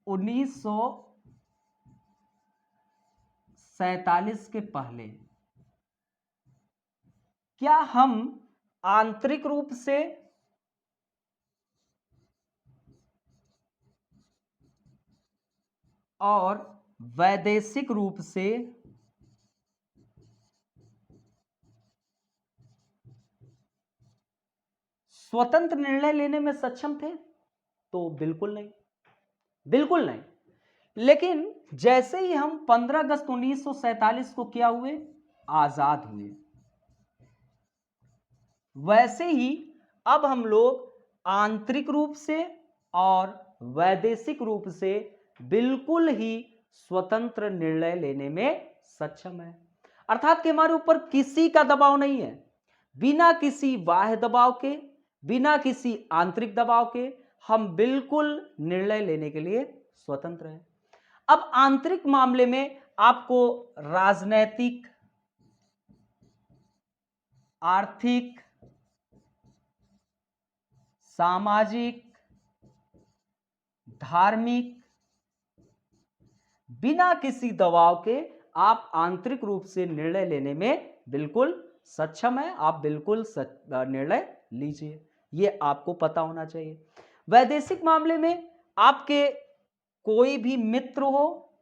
1947 के पहले क्या हम आंतरिक रूप से और वैदेशिक रूप से स्वतंत्र निर्णय लेने में सक्षम थे? तो बिल्कुल नहीं, बिल्कुल नहीं। लेकिन जैसे ही हम 15 अगस्त 1947 को क्या हुए, आजाद हुए, वैसे ही अब हम लोग आंतरिक रूप से और वैदेशिक रूप से बिल्कुल ही स्वतंत्र निर्णय लेने में सक्षम है। अर्थात कि हमारे ऊपर किसी का दबाव नहीं है, बिना किसी बाह्य दबाव के, बिना किसी आंतरिक दबाव के हम बिल्कुल निर्णय लेने के लिए स्वतंत्र हैं। अब आंतरिक मामले में आपको राजनैतिक, आर्थिक, सामाजिक, धार्मिक, बिना किसी दबाव के आप आंतरिक रूप से निर्णय लेने में बिल्कुल सक्षम है। आप बिल्कुल निर्णय लीजिए, ये आपको पता होना चाहिए। वैदेशिक मामले में आपके कोई भी मित्र हो,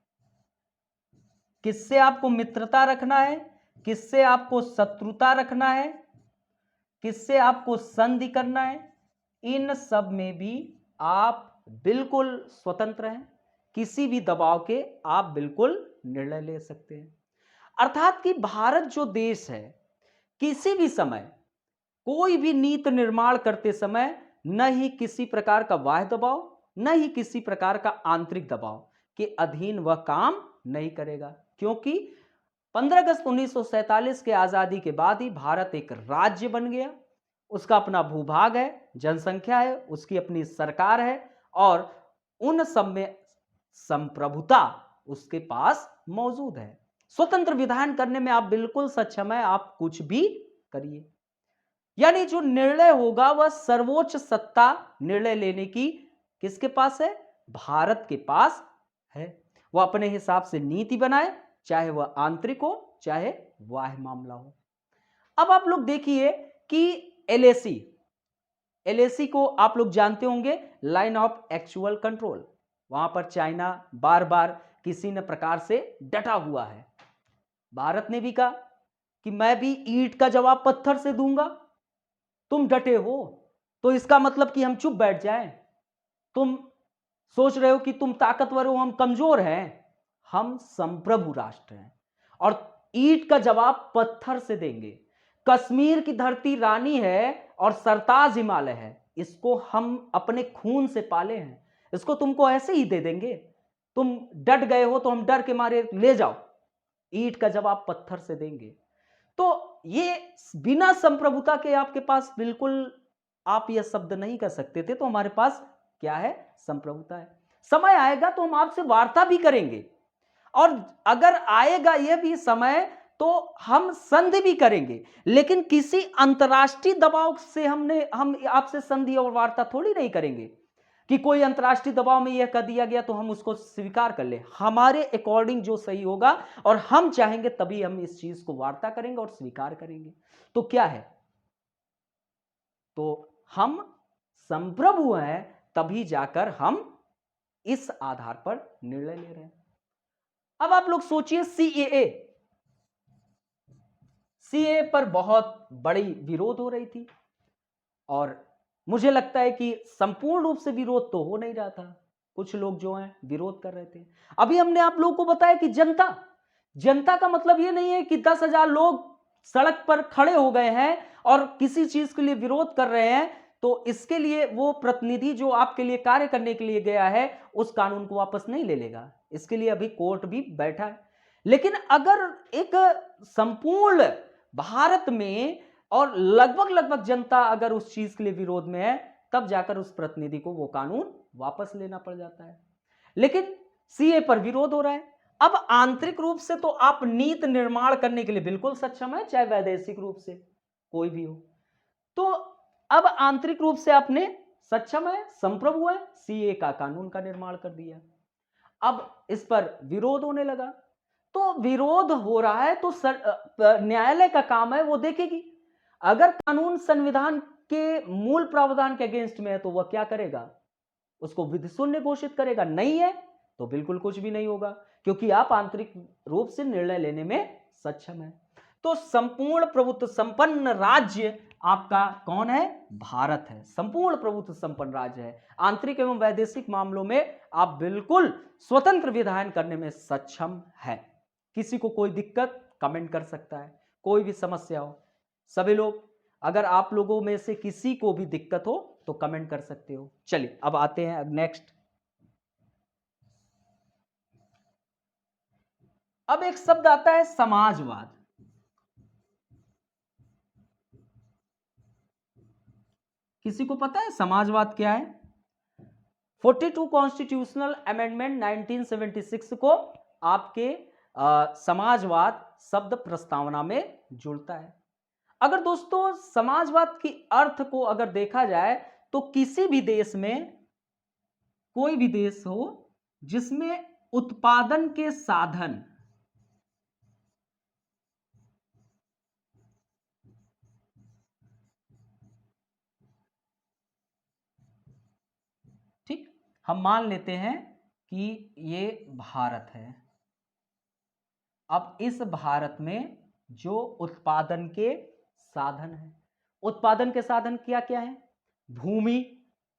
किससे आपको मित्रता रखना है, किससे आपको शत्रुता रखना है, किससे आपको संधि करना है, इन सब में भी आप बिल्कुल स्वतंत्र हैं। किसी भी दबाव के आप बिल्कुल निर्णय ले सकते हैं। अर्थात कि भारत जो देश है, किसी भी समय कोई भी नीति निर्माण करते समय न ही किसी प्रकार का बाह्य दबाव, न ही किसी प्रकार का आंतरिक दबाव के अधीन वह काम नहीं करेगा, क्योंकि 15 अगस्त 1947 के आजादी के बाद ही भारत एक राज्य बन गया। उसका अपना भूभाग है, जनसंख्या है, उसकी अपनी सरकार है और उन सब में संप्रभुता उसके पास मौजूद है। स्वतंत्र विधान करने में आप बिल्कुल सक्षम है, आप कुछ भी करिए। यानी जो निर्णय होगा वह सर्वोच्च सत्ता निर्णय लेने की किसके पास है? भारत के पास है। वह अपने हिसाब से नीति बनाए, चाहे वह आंतरिक हो चाहे बाह्य मामला हो। अब आप लोग देखिए कि एलएसी को आप लोग जानते होंगे, लाइन ऑफ एक्चुअल कंट्रोल। वहां पर चाइना बार बार किसी न प्रकार से डटा हुआ है। भारत ने भी कहा कि मैं भी ईंट का जवाब पत्थर से दूंगा। तुम डटे हो तो इसका मतलब कि हम चुप बैठ जाएं? तुम सोच रहे हो कि तुम ताकतवर हो, हम कमजोर हैं। हम संप्रभु राष्ट्र हैं और ईंट का जवाब पत्थर से देंगे। कश्मीर की धरती रानी है और सरताज हिमालय है, इसको हम अपने खून से पाले हैं, इसको तुमको ऐसे ही दे देंगे? तुम डट गए हो तो हम डर के मारे ले जाओ, ईंट का जवाब पत्थर से देंगे। तो ये बिना संप्रभुता के आपके पास बिल्कुल आप यह शब्द नहीं कर सकते थे। तो हमारे पास क्या है? संप्रभुता है। समय आएगा तो हम आपसे वार्ता भी करेंगे और अगर आएगा यह भी समय तो हम संधि भी करेंगे, लेकिन किसी अंतर्राष्ट्रीय दबाव से हम आपसे संधि और वार्ता थोड़ी नहीं करेंगे कि कोई अंतर्राष्ट्रीय दबाव में यह कर दिया गया तो हम उसको स्वीकार कर ले। हमारे अकॉर्डिंग जो सही होगा और हम चाहेंगे तभी हम इस चीज को वार्ता करेंगे और स्वीकार करेंगे। तो क्या है? तो हम संप्रभु हैं, तभी जाकर हम इस आधार पर निर्णय ले रहे हैं। अब आप लोग सोचिए सीएए पर बहुत बड़ी विरोध हो रही थी और मुझे लगता है कि संपूर्ण रूप से विरोध तो हो नहीं रहा था, कुछ लोग जो हैं विरोध कर रहे थे। अभी हमने आप लोगों को बताया कि जनता का मतलब ये नहीं है कि 10,000 लोग सड़क पर खड़े हो गए हैं और किसी चीज के लिए विरोध कर रहे हैं तो इसके लिए वो प्रतिनिधि जो आपके लिए कार्य करने के लिए गया है उस कानून को वापस नहीं ले लेगा। इसके लिए अभी कोर्ट भी बैठा है। लेकिन अगर एक संपूर्ण भारत में और लगभग लगभग जनता अगर उस चीज के लिए विरोध में है, तब जाकर उस प्रतिनिधि को वो कानून वापस लेना पड़ जाता है। लेकिन सीए पर विरोध हो रहा है। अब आंतरिक रूप से तो आप नीति निर्माण करने के लिए बिल्कुल सक्षम है, चाहे वैदेशिक रूप से कोई भी हो। तो अब आंतरिक रूप से आपने सक्षम है, संप्रभु है, सीए का कानून का निर्माण कर दिया। अब इस पर विरोध होने लगा। तो विरोध हो रहा है तो न्यायालय का काम है वो देखेगी। अगर कानून संविधान के मूल प्रावधान के अगेंस्ट में है तो वह क्या करेगा, उसको विधि शून्य घोषित करेगा। नहीं है तो बिल्कुल कुछ भी नहीं होगा, क्योंकि आप आंतरिक रूप से निर्णय लेने में सक्षम है। तो संपूर्ण प्रभुत्व संपन्न राज्य आपका कौन है, भारत है। संपूर्ण प्रभुत्व संपन्न राज्य है। आंतरिक एवं वैदेशिक मामलों में आप बिल्कुल स्वतंत्र विधायन करने में सक्षम है। किसी को कोई दिक्कत कमेंट कर सकता है, कोई भी समस्या हो सभी लोग, अगर आप लोगों में से किसी को भी दिक्कत हो तो कमेंट कर सकते हो। चलिए अब आते हैं नेक्स्ट। अब एक शब्द आता है समाजवाद। किसी को पता है समाजवाद क्या है? 42 कॉन्स्टिट्यूशनल अमेंडमेंट 1976 को आपके समाजवाद शब्द प्रस्तावना में जुड़ता है। अगर दोस्तों समाजवाद की अर्थ को अगर देखा जाए तो किसी भी देश में, कोई भी देश हो जिसमें उत्पादन के साधन, ठीक, हम मान लेते हैं कि ये भारत है। अब इस भारत में जो उत्पादन के साधन है, उत्पादन के साधन क्या क्या है? भूमि,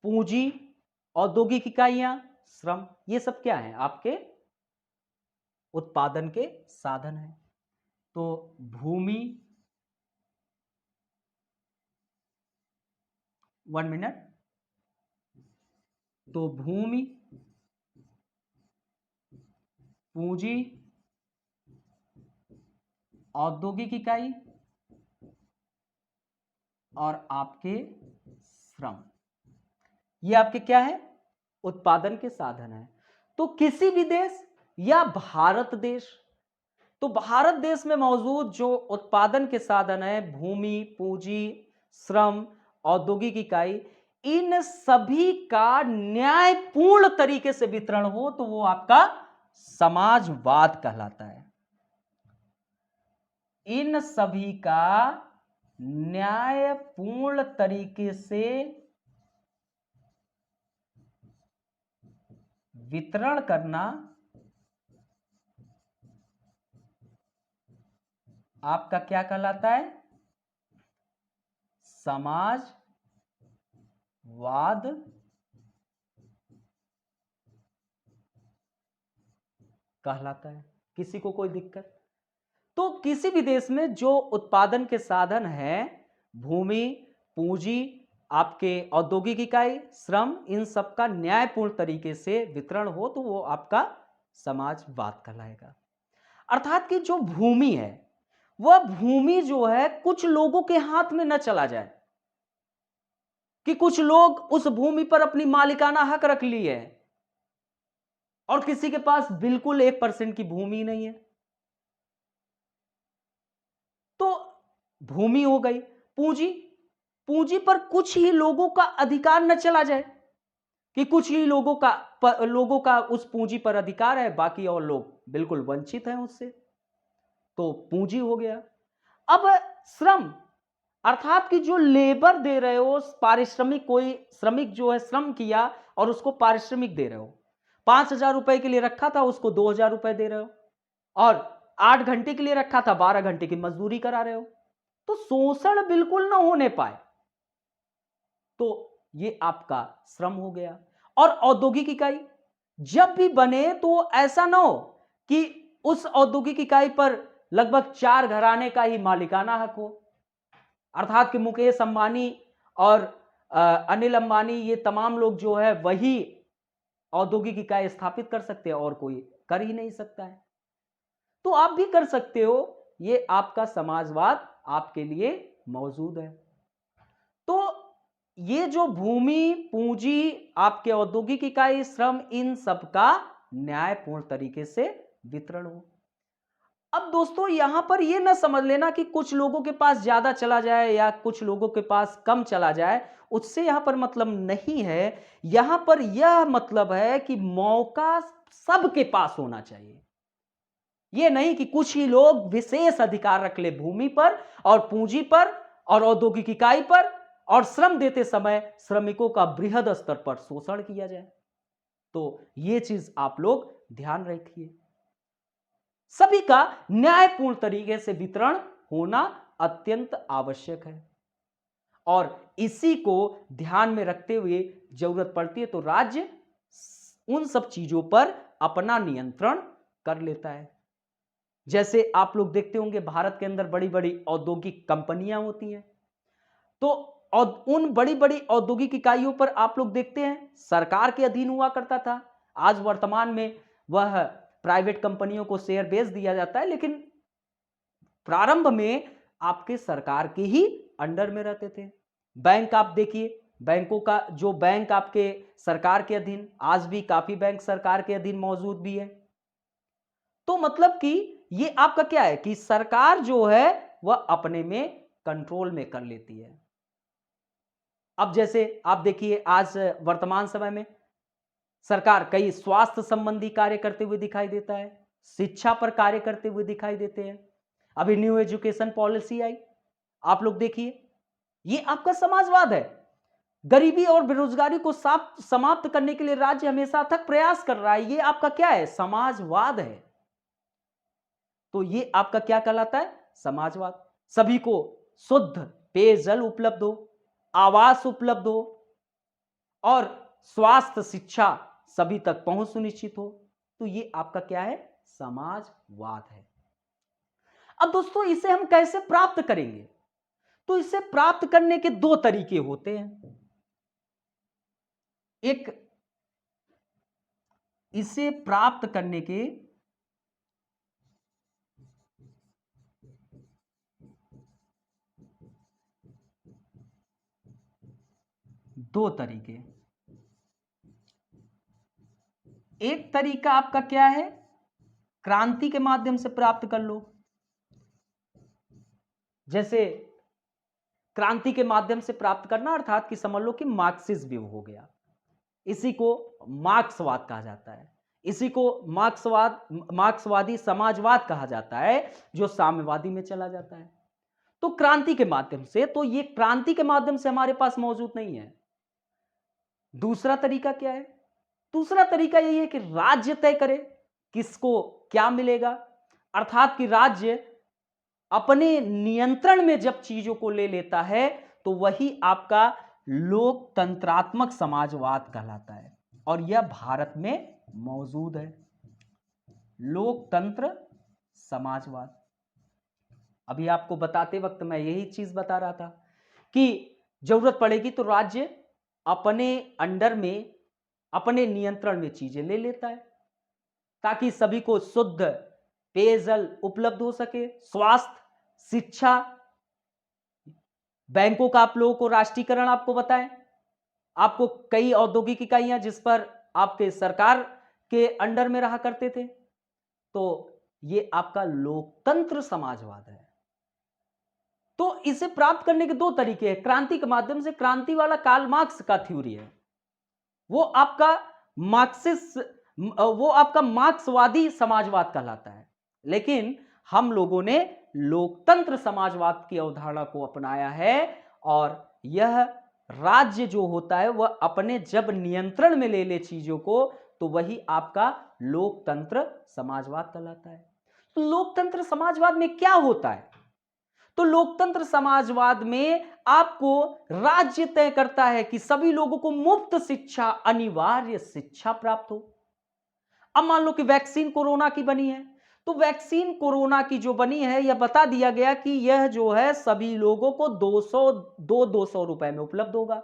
पूंजी, औद्योगिक इकाइयां, श्रम, ये सब क्या है? आपके उत्पादन के साधन है। तो भूमि, 1 मिनट, तो भूमि, पूंजी, औद्योगिक इकाई और आपके श्रम, ये आपके क्या है? उत्पादन के साधन है। तो किसी भी देश या भारत देश, तो भारत देश में मौजूद जो उत्पादन के साधन है, भूमि, पूंजी, श्रम, औद्योगिक इकाई, इन सभी का न्यायपूर्ण तरीके से वितरण हो तो वो आपका समाजवाद कहलाता है। इन सभी का न्यायपूर्ण तरीके से वितरण करना आपका क्या कहलाता है? समाजवाद कहलाता है। किसी को कोई दिक्कत? तो किसी भी देश में जो उत्पादन के साधन है, भूमि, पूंजी, आपके औद्योगिक इकाई, श्रम, इन सब का न्यायपूर्ण तरीके से वितरण हो तो वो आपका समाजवाद कहलाएगा। अर्थात कि जो भूमि है वह भूमि जो है कुछ लोगों के हाथ में न चला जाए, कि कुछ लोग उस भूमि पर अपनी मालिकाना हक रख लिए है और किसी के पास बिल्कुल 1% की भूमि नहीं है। तो भूमि हो गई। पूंजी, पूंजी पर कुछ ही लोगों का अधिकार न चला जाए, कि कुछ ही लोगों का उस पूंजी पर अधिकार है, बाकी और लोग बिल्कुल वंचित हैं उससे, तो पूंजी हो गया। अब श्रम, अर्थात कि जो लेबर दे रहे हो, पारिश्रमिक, कोई श्रमिक जो है श्रम किया और उसको पारिश्रमिक दे रहे हो, 5,000 रुपए के लिए रखा था उसको 2,000 रुपए दे रहे हो, और 8 घंटे के लिए रखा था 12 घंटे की मजदूरी करा रहे हो, तो शोषण बिल्कुल ना होने पाए, तो ये आपका श्रम हो गया। और औद्योगिक इकाई जब भी बने तो ऐसा ना हो कि उस औद्योगिक इकाई पर लगभग 4 घराने का ही मालिकाना हक हो, अर्थात कि मुकेश अंबानी और अनिल अंबानी, ये तमाम लोग जो है वही औद्योगिक इकाई स्थापित कर सकते हैं और कोई कर ही नहीं सकता है। तो आप भी कर सकते हो, ये आपका समाजवाद आपके लिए मौजूद है। तो ये जो भूमि, पूंजी, आपके औद्योगिक इकाई, श्रम, इन सब का न्यायपूर्ण तरीके से वितरण हो। अब दोस्तों यहां पर यह ना समझ लेना कि कुछ लोगों के पास ज्यादा चला जाए या कुछ लोगों के पास कम चला जाए, उससे यहां पर मतलब नहीं है। यहां पर यह मतलब है कि मौका सबके पास होना चाहिए। यह नहीं कि कुछ ही लोग विशेष अधिकार रख ले भूमि पर और पूंजी पर और औद्योगिक इकाई पर, और श्रम देते समय श्रमिकों का बृहद स्तर पर शोषण किया जाए। तो यह चीज आप लोग ध्यान रखिए। सभी का न्यायपूर्ण तरीके से वितरण होना अत्यंत आवश्यक है, और इसी को ध्यान में रखते हुए जरूरत पड़ती है तो राज्य उन सब चीजों पर अपना नियंत्रण कर लेता है। जैसे आप लोग देखते होंगे भारत के अंदर बड़ी बड़ी औद्योगिक कंपनियां होती हैं, तो उन बड़ी बड़ी औद्योगिक इकाइयों पर आप लोग देखते हैं सरकार के अधीन हुआ करता था। आज वर्तमान में वह प्राइवेट कंपनियों को शेयर बेच दिया जाता है, लेकिन प्रारंभ में आपके सरकार के ही अंडर में रहते थे। बैंक आप देखिए, बैंकों का जो बैंक आपके सरकार के अधीन, आज भी काफी बैंक सरकार के अधीन मौजूद भी है। तो मतलब कि ये आपका क्या है कि सरकार जो है वह अपने में कंट्रोल में कर लेती है। अब जैसे आप देखिए आज वर्तमान समय में सरकार कई स्वास्थ्य संबंधी कार्य करते हुए दिखाई देता है, शिक्षा पर कार्य करते हुए दिखाई देते हैं। अभी न्यू एजुकेशन पॉलिसी आई, आप लोग देखिए, ये आपका समाजवाद है। गरीबी और बेरोजगारी को समाप्त करने के लिए राज्य हमेशा अथक प्रयास कर रहा है, ये आपका क्या है, समाजवाद है। तो ये आपका क्या कहलाता है, समाजवाद। सभी को शुद्ध पेयजल उपलब्ध हो, आवास उपलब्ध हो और स्वास्थ्य शिक्षा सभी तक पहुंच सुनिश्चित हो, तो ये आपका क्या है, समाजवाद है। अब दोस्तों इसे हम कैसे प्राप्त करेंगे, तो इसे प्राप्त करने के दो तरीके होते हैं। एक, इसे प्राप्त करने के दो तरीके। एक तरीका आपका क्या है, क्रांति के माध्यम से प्राप्त कर लो। जैसे क्रांति के माध्यम से प्राप्त करना अर्थात कि समझ लो कि मार्क्सिज्म हो गया, इसी को मार्क्सवाद कहा जाता है। इसी को मार्क्सवादी समाजवाद कहा जाता है, जो साम्यवादी में चला जाता है। तो क्रांति के माध्यम से, तो ये क्रांति के माध्यम से हमारे पास मौजूद नहीं है। दूसरा तरीका क्या है, दूसरा तरीका यही है कि राज्य तय करे किसको क्या मिलेगा, अर्थात कि राज्य अपने नियंत्रण में जब चीजों को ले लेता है तो वही आपका लोकतंत्रात्मक समाजवाद कहलाता है, और यह भारत में मौजूद है, लोकतंत्र समाजवाद। अभी आपको बताते वक्त मैं यही चीज बता रहा था कि जरूरत पड़ेगी तो राज्य अपने अंडर में, अपने नियंत्रण में चीजें ले लेता है, ताकि सभी को शुद्ध पेयजल उपलब्ध हो सके, स्वास्थ्य, शिक्षा, बैंकों का आप लोगों को राष्ट्रीयकरण आपको बताएं, आपको कई औद्योगिक इकाइयां जिस पर आपके सरकार के अंडर में रहा करते थे, तो ये आपका लोकतंत्र समाजवाद है। तो इसे प्राप्त करने के दो तरीके हैं, क्रांति के माध्यम से। क्रांति वाला कार्ल मार्क्स का थ्योरी है, वो आपका वो आपका मार्क्सवादी समाजवाद कहलाता है, लेकिन हम लोगों ने लोकतंत्र समाजवाद की अवधारणा को अपनाया है, और यह राज्य जो होता है वह अपने जब नियंत्रण में ले ले चीजों को, तो वही आपका लोकतंत्र समाजवाद कहलाता है। तो लोकतंत्र समाजवाद में क्या होता है, तो लोकतंत्र समाजवाद में आपको राज्य तय करता है कि सभी लोगों को मुफ्त शिक्षा, अनिवार्य शिक्षा प्राप्त हो। अब मान लो कि वैक्सीन कोरोना की बनी है, तो वैक्सीन कोरोना की जो बनी है यह बता दिया गया कि यह जो है सभी लोगों को 200 रुपए में उपलब्ध होगा।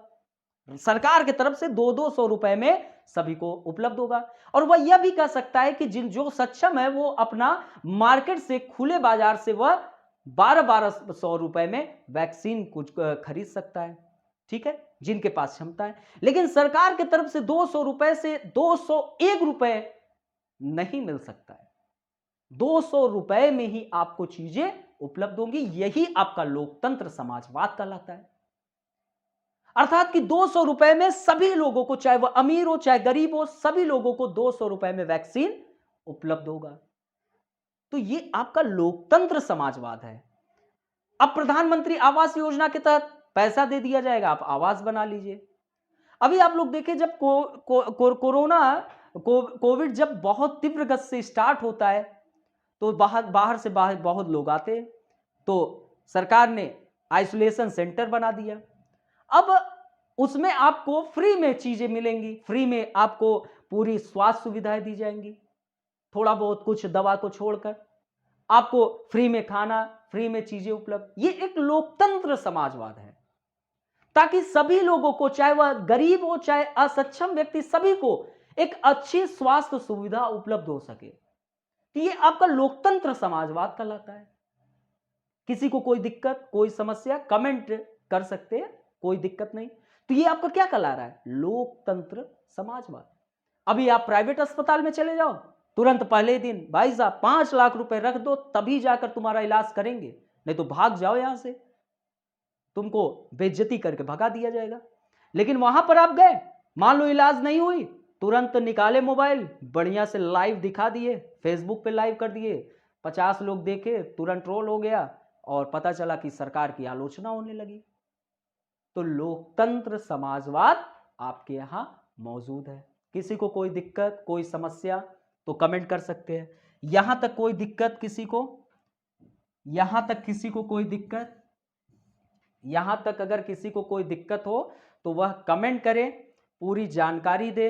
सरकार की तरफ से 200 रुपए में सभी को उपलब्ध होगा। और वह यह भी कह सकता है कि जिन जो सक्षम है वो अपना मार्केट से खुले बाजार से वह 1200 रुपए में वैक्सीन कुछ खरीद सकता है। ठीक है, जिनके पास क्षमता है। लेकिन सरकार की तरफ से 200 रुपए से 201 रुपए नहीं मिल सकता है। 200 रुपए में ही आपको चीजें उपलब्ध होंगी। यही आपका लोकतंत्र समाजवाद कहलाता है। अर्थात कि 200 रुपए में सभी लोगों को, चाहे वह अमीर हो चाहे गरीब हो, सभी लोगों को 200 रुपए में वैक्सीन उपलब्ध होगा। तो ये आपका लोकतंत्र समाजवाद है। अब प्रधानमंत्री आवास योजना के तहत पैसा दे दिया जाएगा, आप आवास बना लीजिए। अभी आप लोग देखिए, जब कोविड जब बहुत तीव्र गति से स्टार्ट होता है तो बाहर से बहुत लोग आते हैं, तो सरकार ने आइसोलेशन सेंटर बना दिया। अब उसमें आपको फ्री में चीजें मिलेंगी, फ्री में आपको पूरी स्वास्थ्य सुविधाएं दी जाएंगी, थोड़ा बहुत कुछ दवा को छोड़कर आपको फ्री में खाना, फ्री में चीजें उपलब्ध। ये एक लोकतंत्र समाजवाद है, ताकि सभी लोगों को, चाहे वह गरीब हो चाहे असक्षम व्यक्ति, सभी को एक अच्छी स्वास्थ्य सुविधा उपलब्ध हो सके। तो ये आपका लोकतंत्र समाजवाद कहलाता है। किसी को कोई दिक्कत, कोई समस्या, कमेंट कर सकते हैं, कोई दिक्कत नहीं। तो ये आपका क्या कहला रहा है? लोकतंत्र समाजवाद। अभी आप प्राइवेट अस्पताल में चले जाओ, तुरंत पहले दिन भाई साहब 5 लाख रुपए रख दो, तभी जाकर तुम्हारा इलाज करेंगे, नहीं तो भाग जाओ यहां से, तुमको बेइज्जती करके भगा दिया जाएगा। लेकिन वहां पर आप गए, मान लो इलाज नहीं हुई, तुरंत निकाले मोबाइल, बढ़िया से लाइव दिखा दिए, फेसबुक पे लाइव कर दिए, 50 लोग देखे, तुरंत ट्रोल हो गया और पता चला कि सरकार की आलोचना होने लगी। तो लोकतंत्र समाजवाद आपके यहां मौजूद है। किसी को कोई दिक्कत, कोई समस्या तो कमेंट कर सकते हैं। यहां तक कोई दिक्कत किसी को, यहां तक किसी को कोई दिक्कत, यहां तक अगर किसी को कोई दिक्कत हो तो वह कमेंट करे, पूरी जानकारी दे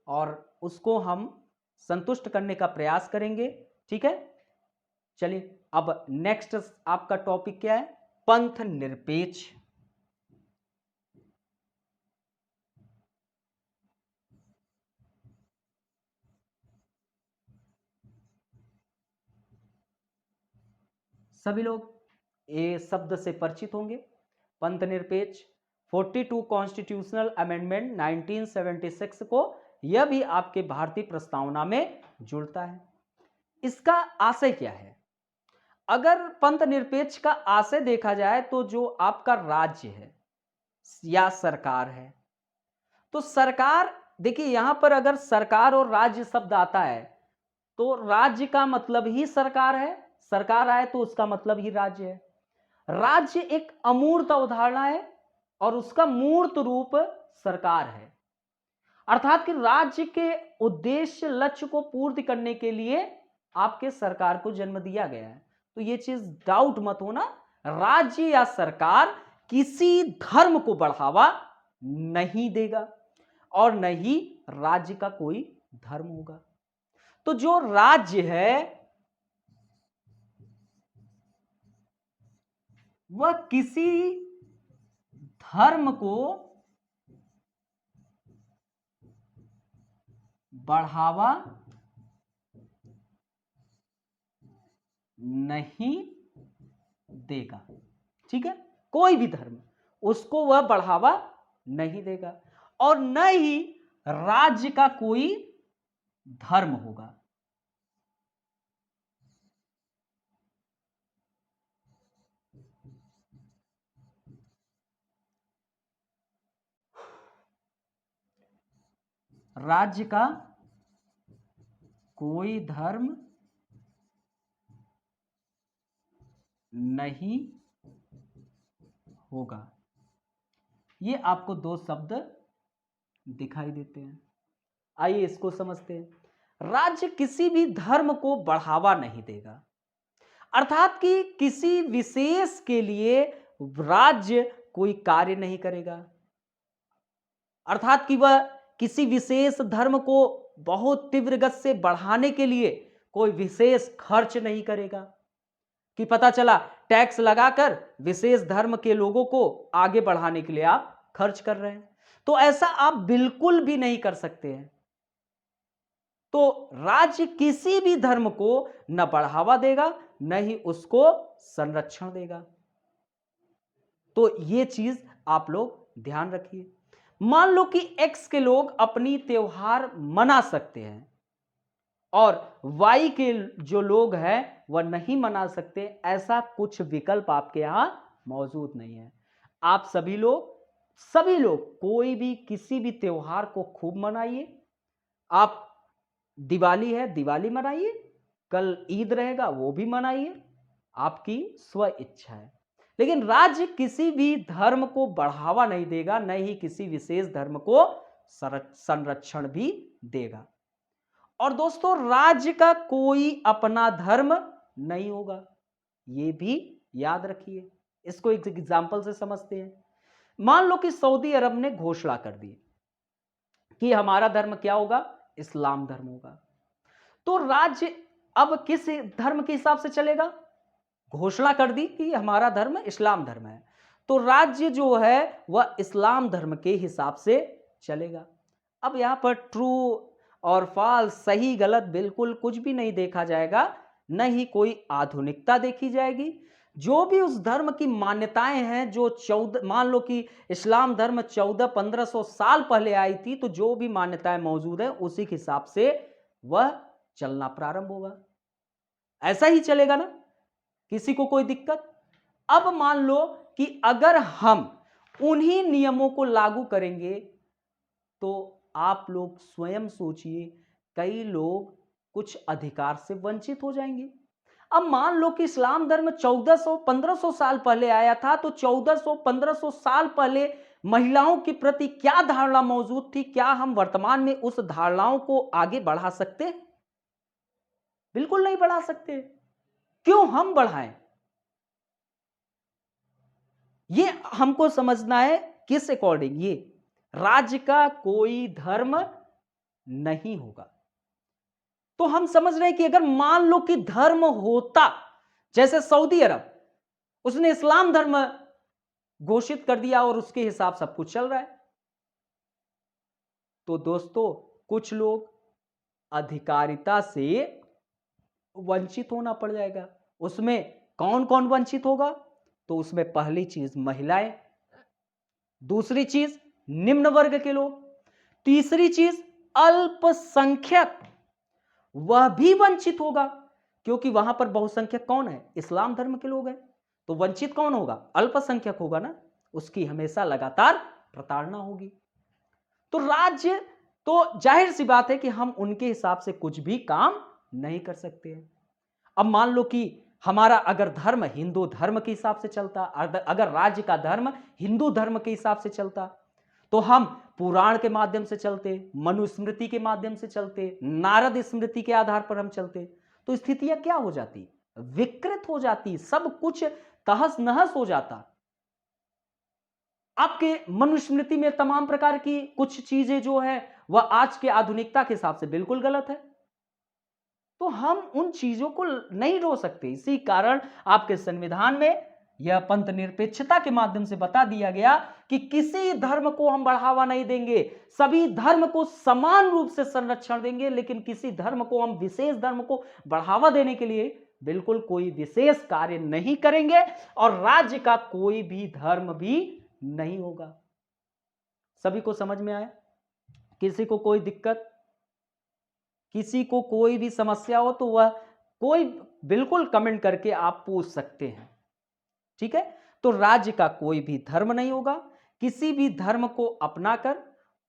और उसको हम संतुष्ट करने का प्रयास करेंगे। ठीक है, चलिए अब नेक्स्ट आपका टॉपिक क्या है? पंथ निरपेक्ष। सभी लोग ये शब्द से परिचित होंगे, पंथ निरपेक्ष। 42 कॉन्स्टिट्यूशनल अमेंडमेंट 1976 को यह भी आपके भारतीय प्रस्तावना में जुड़ता है। इसका आशय क्या है? अगर पंथ निरपेक्ष का आशय देखा जाए तो जो आपका राज्य है या सरकार है, तो सरकार, देखिए यहां पर अगर सरकार और राज्य शब्द आता है तो राज्य का मतलब ही सरकार है, सरकार आए तो उसका मतलब ही राज्य है। राज्य एक अमूर्त अवधारणा है और उसका मूर्त रूप सरकार है। अर्थात कि राज्य के उद्देश्य लक्ष्य को पूर्ति करने के लिए आपके सरकार को जन्म दिया गया है। तो ये चीज डाउट मत होना, राज्य या सरकार किसी धर्म को बढ़ावा नहीं देगा और न ही राज्य का कोई धर्म होगा। तो जो राज्य है वह किसी धर्म को बढ़ावा नहीं देगा। ठीक है, कोई भी धर्म उसको वह बढ़ावा नहीं देगा और न ही राज्य का कोई धर्म होगा। राज्य का कोई धर्म नहीं होगा। ये आपको दो शब्द दिखाई देते हैं, आइए इसको समझते हैं। राज्य किसी भी धर्म को बढ़ावा नहीं देगा, अर्थात कि किसी विशेष के लिए राज्य कोई कार्य नहीं करेगा, अर्थात कि वह किसी विशेष धर्म को बहुत तीव्र गति से बढ़ाने के लिए कोई विशेष खर्च नहीं करेगा कि पता चला टैक्स लगाकर विशेष धर्म के लोगों को आगे बढ़ाने के लिए आप खर्च कर रहे हैं। तो ऐसा आप बिल्कुल भी नहीं कर सकते हैं। तो राज्य किसी भी धर्म को न बढ़ावा देगा न ही उसको संरक्षण देगा। तो ये चीज आप लोग ध्यान रखिए। मान लो कि एक्स के लोग अपनी त्योहार मना सकते हैं और वाई के जो लोग हैं वह नहीं मना सकते, ऐसा कुछ विकल्प आपके यहां मौजूद नहीं है। आप सभी लोग कोई भी किसी भी त्योहार को खूब मनाइए। आप दिवाली है, दिवाली मनाइए, कल ईद रहेगा वो भी मनाइए, आपकी स्व इच्छा है। लेकिन राज्य किसी भी धर्म को बढ़ावा नहीं देगा, न ही किसी विशेष धर्म को संरक्षण भी देगा। और दोस्तों, राज्य का कोई अपना धर्म नहीं होगा, यह भी याद रखिए। इसको एक एग्जांपल से समझते हैं। मान लो कि सऊदी अरब ने घोषणा कर दी कि हमारा धर्म क्या होगा, इस्लाम धर्म होगा। तो राज्य अब किस धर्म के हिसाब से चलेगा? घोषणा कर दी कि हमारा धर्म इस्लाम धर्म है, तो राज्य जो है वह इस्लाम धर्म के हिसाब से चलेगा। अब यहां पर ट्रू और फॉल्स, सही गलत बिल्कुल कुछ भी नहीं देखा जाएगा, न ही कोई आधुनिकता देखी जाएगी। जो भी उस धर्म की मान्यताएं हैं, जो 14, मान लो कि इस्लाम धर्म 1400-1500 साल पहले आई थी, तो जो भी मान्यताएं मौजूद है उसी के हिसाब से वह चलना प्रारंभ होगा। ऐसा ही चलेगा ना, किसी को कोई दिक्कत? अब मान लो कि अगर हम उन्हीं नियमों को लागू करेंगे तो आप लोग स्वयं सोचिए, कई लोग कुछ अधिकार से वंचित हो जाएंगे। अब मान लो कि इस्लाम धर्म 1400-1500 साल पहले आया था, तो 1400-1500 साल पहले महिलाओं के प्रति क्या धारणा मौजूद थी? क्या हम वर्तमान में उस धारणाओं को आगे बढ़ा सकते हैं? बिल्कुल नहीं बढ़ा सकते। क्यों हम बढ़ाएं? ये हमको समझना है। किस अकॉर्डिंग? ये राज्य का कोई धर्म नहीं होगा। तो हम समझ रहे हैं कि अगर मान लो कि धर्म होता, जैसे सऊदी अरब, उसने इस्लाम धर्म घोषित कर दिया और उसके हिसाब सब कुछ चल रहा है, तो दोस्तों कुछ लोग अधिकारिता से वंचित होना पड़ जाएगा। उसमें कौन कौन वंचित होगा? तो उसमें पहली चीज महिलाएं, दूसरी चीज निम्न वर्ग के लोग, तीसरी चीज अल्पसंख्यक, वह भी वंचित होगा। क्योंकि वहां पर बहुसंख्यक कौन है? इस्लाम धर्म के लोग हैं। तो वंचित कौन होगा? अल्पसंख्यक होगा ना, उसकी हमेशा लगातार प्रताड़ना होगी। तो राज्य, तो जाहिर सी बात है कि हम उनके हिसाब से कुछ भी काम नहीं कर सकते हैं। अब मान लो कि हमारा अगर धर्म हिंदू धर्म के हिसाब से चलता, अगर राज्य का धर्म हिंदू धर्म के हिसाब से चलता, तो हम पुराण के माध्यम से चलते, मनुस्मृति के माध्यम से चलते, नारद स्मृति के आधार पर हम चलते, तो स्थितियां क्या हो जाती? विकृत हो जाती, सब कुछ तहस नहस हो जाता। आपके मनुस्मृति में तमाम प्रकार की कुछ चीजें जो है वह आज के आधुनिकता के हिसाब से बिल्कुल गलत है। तो हम उन चीजों को नहीं रोक सकते। इसी कारण आपके संविधान में यह पंथ निरपेक्षता के माध्यम से बता दिया गया कि किसी धर्म को हम बढ़ावा नहीं देंगे, सभी धर्म को समान रूप से संरक्षण देंगे, लेकिन किसी धर्म को, हम विशेष धर्म को बढ़ावा देने के लिए बिल्कुल कोई विशेष कार्य नहीं करेंगे, और राज्य का कोई भी धर्म भी नहीं होगा। सभी को समझ में आया? किसी को कोई दिक्कत, किसी को कोई भी समस्या हो तो वह कोई बिल्कुल कमेंट करके आप पूछ सकते हैं। ठीक है? तो राज्य का कोई भी धर्म नहीं होगा, किसी भी धर्म को अपनाकर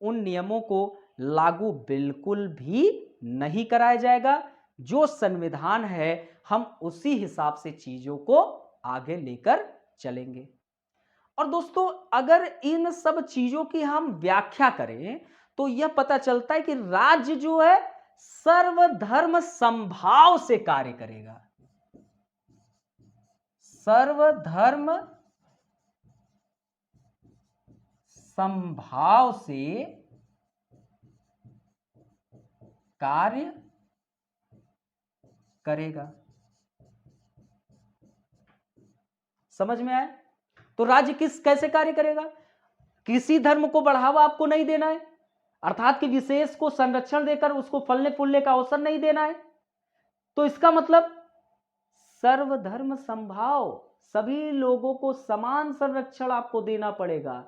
उन नियमों को लागू बिल्कुल भी नहीं कराया जाएगा। जो संविधान है हम उसी हिसाब से चीजों को आगे लेकर चलेंगे। और दोस्तों, अगर इन सब चीजों की हम व्याख्या करें तो यह पता चलता है कि राज्य जो है सर्वधर्म समभाव से कार्य करेगा। सर्वधर्म समभाव से कार्य करेगा। समझ में आया? तो राज्य कैसे कार्य करेगा? किसी धर्म को बढ़ावा आपको नहीं देना है, अर्थात कि विशेष को संरक्षण देकर उसको फलने फूलने का अवसर नहीं देना है। तो इसका मतलब सर्वधर्म समभाव, सभी लोगों को समान संरक्षण आपको देना पड़ेगा।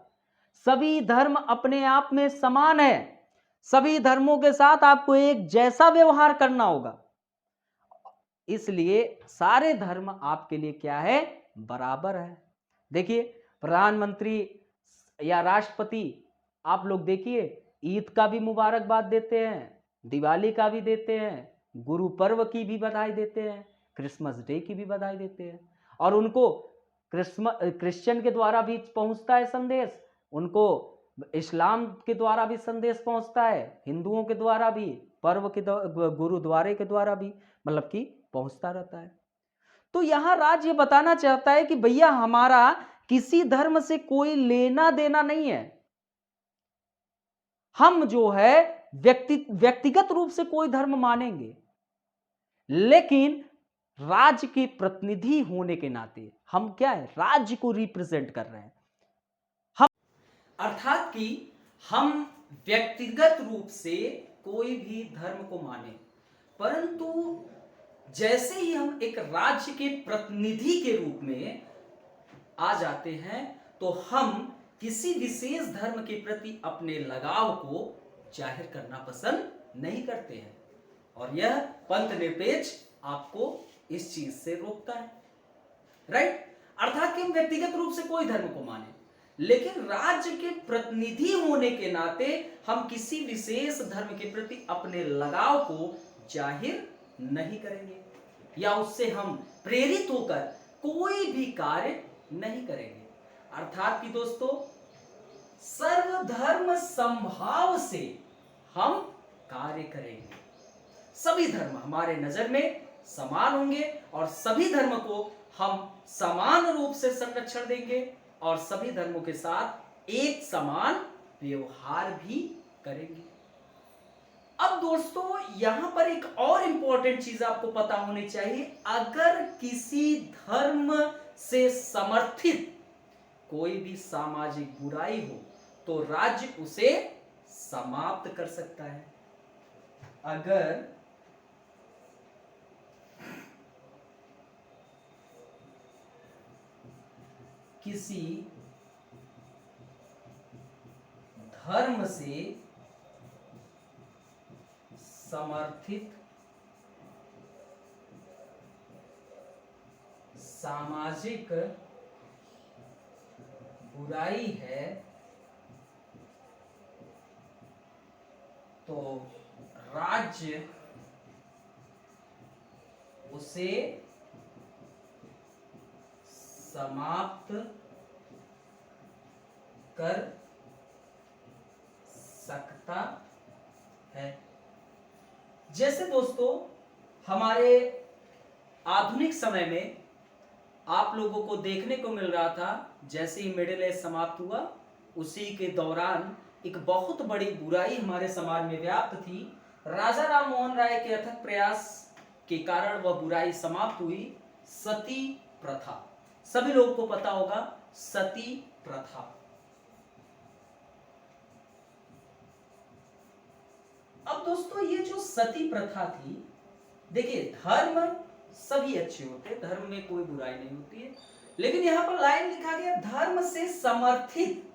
सभी धर्म अपने आप में समान है, सभी धर्मों के साथ आपको एक जैसा व्यवहार करना होगा। इसलिए सारे धर्म आपके लिए क्या है, बराबर है। देखिए प्रधानमंत्री या राष्ट्रपति, आप लोग देखिए ईद का भी मुबारकबाद देते हैं, दिवाली का भी देते हैं, गुरु पर्व की भी बधाई देते हैं, क्रिसमस डे की भी बधाई देते हैं। और उनको क्रिश्चियन के द्वारा भी पहुंचता है संदेश, उनको इस्लाम के द्वारा भी संदेश पहुंचता है, हिंदुओं के द्वारा भी, पर्व के गुरुद्वारे के द्वारा भी मतलब कि पहुंचता रहता है। तो यहां राज ये बताना चाहता है कि भैया हमारा किसी धर्म से कोई लेना देना नहीं है। हम जो है व्यक्तिगत रूप से कोई धर्म मानेंगे, लेकिन राज्य के प्रतिनिधि होने के नाते हम क्या है, राज्य को रिप्रेजेंट कर रहे हैं हम, अर्थात कि हम व्यक्तिगत रूप से कोई भी धर्म को माने, परंतु जैसे ही हम एक राज्य के प्रतिनिधि के रूप में आ जाते हैं तो हम किसी विशेष धर्म के प्रति अपने लगाव को जाहिर करना पसंद नहीं करते हैं। और यह पंथ निरपेक्ष आपको इस चीज से रोकता है, राइट। अर्थात कि हम व्यक्तिगत रूप से कोई धर्म को माने, लेकिन राज्य के प्रतिनिधि होने के नाते हम किसी विशेष धर्म के प्रति अपने लगाव को जाहिर नहीं करेंगे या उससे हम प्रेरित होकर कोई भी कार्य नहीं करेंगे। अर्थात कि दोस्तों सर्वधर्म समभाव से हम कार्य करेंगे। सभी धर्म हमारे नजर में समान होंगे और सभी धर्म को हम समान रूप से संरक्षण देंगे और सभी धर्मों के साथ एक समान व्यवहार भी करेंगे। अब दोस्तों यहां पर एक और इंपॉर्टेंट चीज आपको पता होनी चाहिए, अगर किसी धर्म से समर्थित कोई भी सामाजिक बुराई हो तो राज्य उसे समाप्त कर सकता है। अगर किसी धर्म से समर्थित सामाजिक बुराई है तो राज्य उसे समाप्त कर सकता है। जैसे दोस्तों हमारे आधुनिक समय में आप लोगों को देखने को मिल रहा था, जैसे ही मिडिल एज समाप्त हुआ उसी के दौरान एक बहुत बड़ी बुराई हमारे समाज में व्याप्त थी। राजा राम मोहन राय के अथक प्रयास के कारण वह बुराई समाप्त हुई, सती प्रथा। सभी लोगों को पता होगा सती प्रथा। अब दोस्तों ये जो सती प्रथा थी, देखिए धर्म सभी अच्छे होते हैं, धर्म में कोई बुराई नहीं होती है, लेकिन यहां पर लाइन लिखा गया धर्म से समर्थित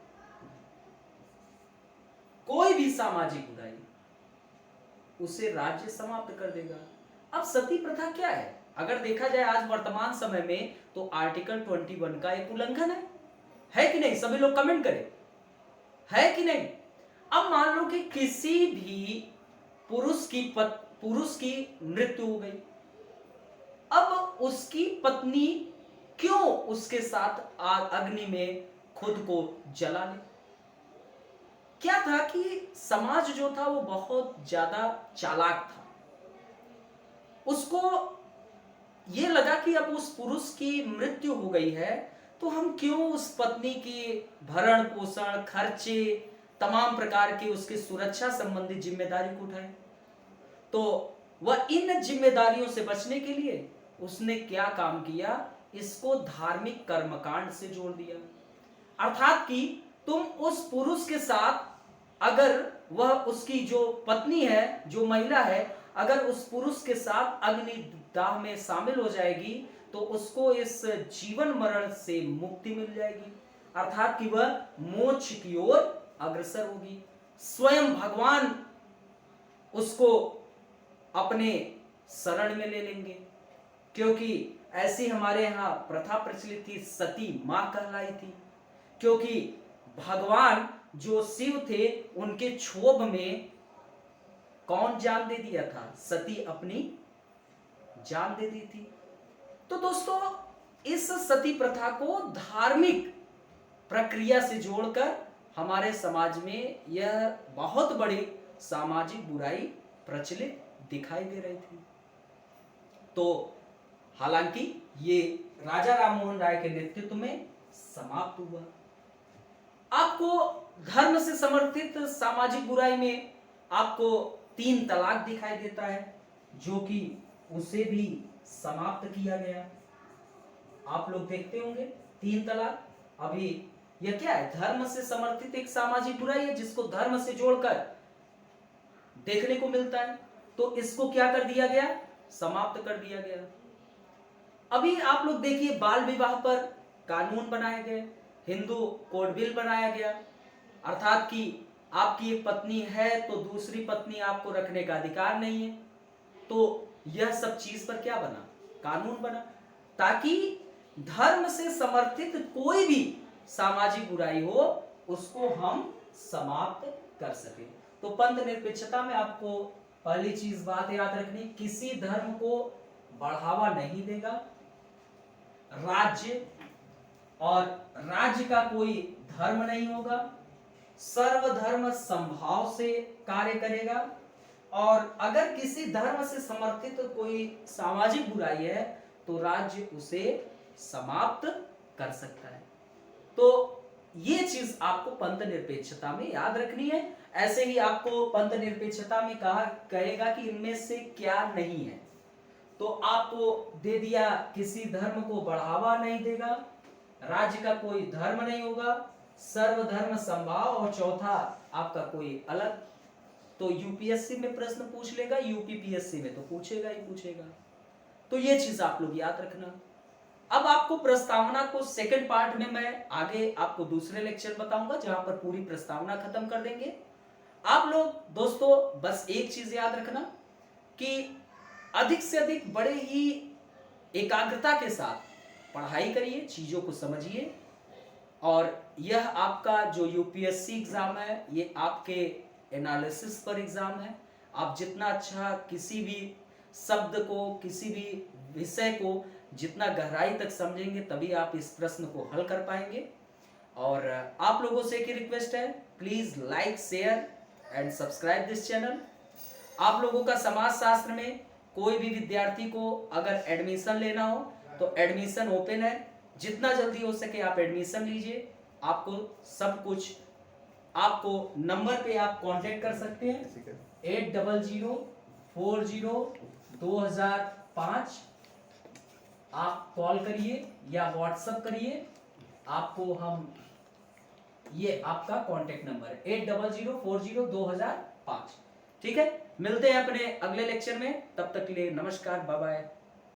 कोई भी सामाजिक बुराई उसे राज्य समाप्त कर देगा। अब सती प्रथा क्या है? अगर देखा जाए आज वर्तमान समय में तो आर्टिकल 21 का एक उल्लंघन है कि नहीं? सभी लोग कमेंट करें, है कि नहीं? अब मान लो कि किसी भी पुरुष की मृत्यु हो गई, अब उसकी पत्नी क्यों उसके साथ अग्नि में खुद को जला ले? क्या था कि समाज जो था वो बहुत ज्यादा चालाक था। उसको ये लगा कि अब उस पुरुष की मृत्यु हो गई है तो हम क्यों उस पत्नी की भरण पोषण, खर्चे, तमाम प्रकार की उसकी सुरक्षा संबंधी जिम्मेदारी को उठाए। तो वह इन जिम्मेदारियों से बचने के लिए उसने क्या काम किया, इसको धार्मिक कर्मकांड से जोड़ दिया। अर्थात कि तुम उस पुरुष के साथ, अगर वह उसकी जो पत्नी है, जो महिला है, अगर उस पुरुष के साथ अग्निदाह में शामिल हो जाएगी तो उसको इस जीवन मरण से मुक्ति मिल जाएगी, अर्थात कि वह मोक्ष की ओर अग्रसर होगी। स्वयं भगवान उसको अपने शरण में ले लेंगे, क्योंकि ऐसी हमारे यहां प्रथा प्रचलित थी, सती मां कहलाई थी। क्योंकि भगवान जो शिव थे उनके क्षोभ में कौन जान दे दिया था? सती अपनी जान दे दी थी। तो दोस्तों, इस सती प्रथा को धार्मिक प्रक्रिया से जोड़कर हमारे समाज में यह बहुत बड़ी सामाजिक बुराई प्रचलित दिखाई दे रही थी। तो हालांकि ये राजा राममोहन राय के नेतृत्व में समाप्त हुआ। आपको धर्म से समर्थित सामाजिक बुराई में आपको 3 तलाक दिखाई देता है, जो कि उसे भी समाप्त किया गया। आप लोग देखते होंगे 3 तलाक। अभी यह क्या है? धर्म से समर्थित एक सामाजिक बुराई है जिसको धर्म से जोड़कर देखने को मिलता है, तो इसको क्या कर दिया गया? समाप्त कर दिया गया। अभी आप लोग देखिए, बाल विवाह पर कानून बनाए गए, हिंदू कोड बिल बनाया गया, अर्थात कि आपकी एक पत्नी है तो दूसरी पत्नी आपको रखने का अधिकार नहीं है। तो यह सब चीज पर क्या बना? कानून बना, ताकि धर्म से समर्थित कोई भी सामाजिक बुराई हो उसको हम समाप्त कर सके। तो पंथ निरपेक्षता में आपको पहली चीज बात याद रखनी, किसी धर्म को बढ़ावा नहीं देगा। राज्य और राज्य का कोई धर्म नहीं होगा। सर्वधर्म समभाव से कार्य करेगा। और अगर किसी धर्म से समर्थित कोई सामाजिक बुराई है तो राज्य उसे समाप्त कर सकता है। तो ये चीज आपको पंथ निरपेक्षता में याद रखनी है। ऐसे ही आपको पंथ निरपेक्षता में कहेगा कि इनमें से क्या नहीं है, तो आपको दे दिया किसी धर्म को बढ़ावा नहीं देगा, राज्य का कोई धर्म नहीं होगा, सर्वधर्म समभाव, और चौथा आपका कोई अलग। तो यूपीएससी में प्रश्न पूछ लेगा, यूपीपीएससी में तो पूछेगा ही पूछेगा। तो ये चीज आप लोग याद रखना। अब आपको प्रस्तावना को सेकंड पार्ट में मैं आगे आपको दूसरे लेक्चर बताऊंगा, जहां पर पूरी प्रस्तावना खत्म कर देंगे। आप लोग दोस्तों बस एक चीज याद रखना कि अधिक से अधिक बड़े ही एकाग्रता के साथ पढ़ाई करिए, चीजों को समझिए। और यह आपका जो यूपीएससी एग्जाम है, ये आपके एनालिसिस पर एग्जाम है। आप जितना अच्छा किसी भी शब्द को, किसी भी विषय को जितना गहराई तक समझेंगे, तभी आप इस प्रश्न को हल कर पाएंगे। और आप लोगों से एक रिक्वेस्ट है, please like, share and subscribe this channel. आप लोगों का समाज शास्त्र में कोई भी विद्यार्थी को अगर एडमिशन लेना हो तो एडमिशन ओपन है, जितना जल्दी हो सके आप एडमिशन लीजिए। आपको सब कुछ, आपको नंबर पे आप कांटेक्ट कर सकते हैं 80402005। आप कॉल करिए या व्हाट्सएप करिए, आपको हम, ये आपका कांटेक्ट नंबर है 80402005। ठीक है, मिलते हैं अपने अगले लेक्चर में। तब तक के लिए नमस्कार, बाय बाय।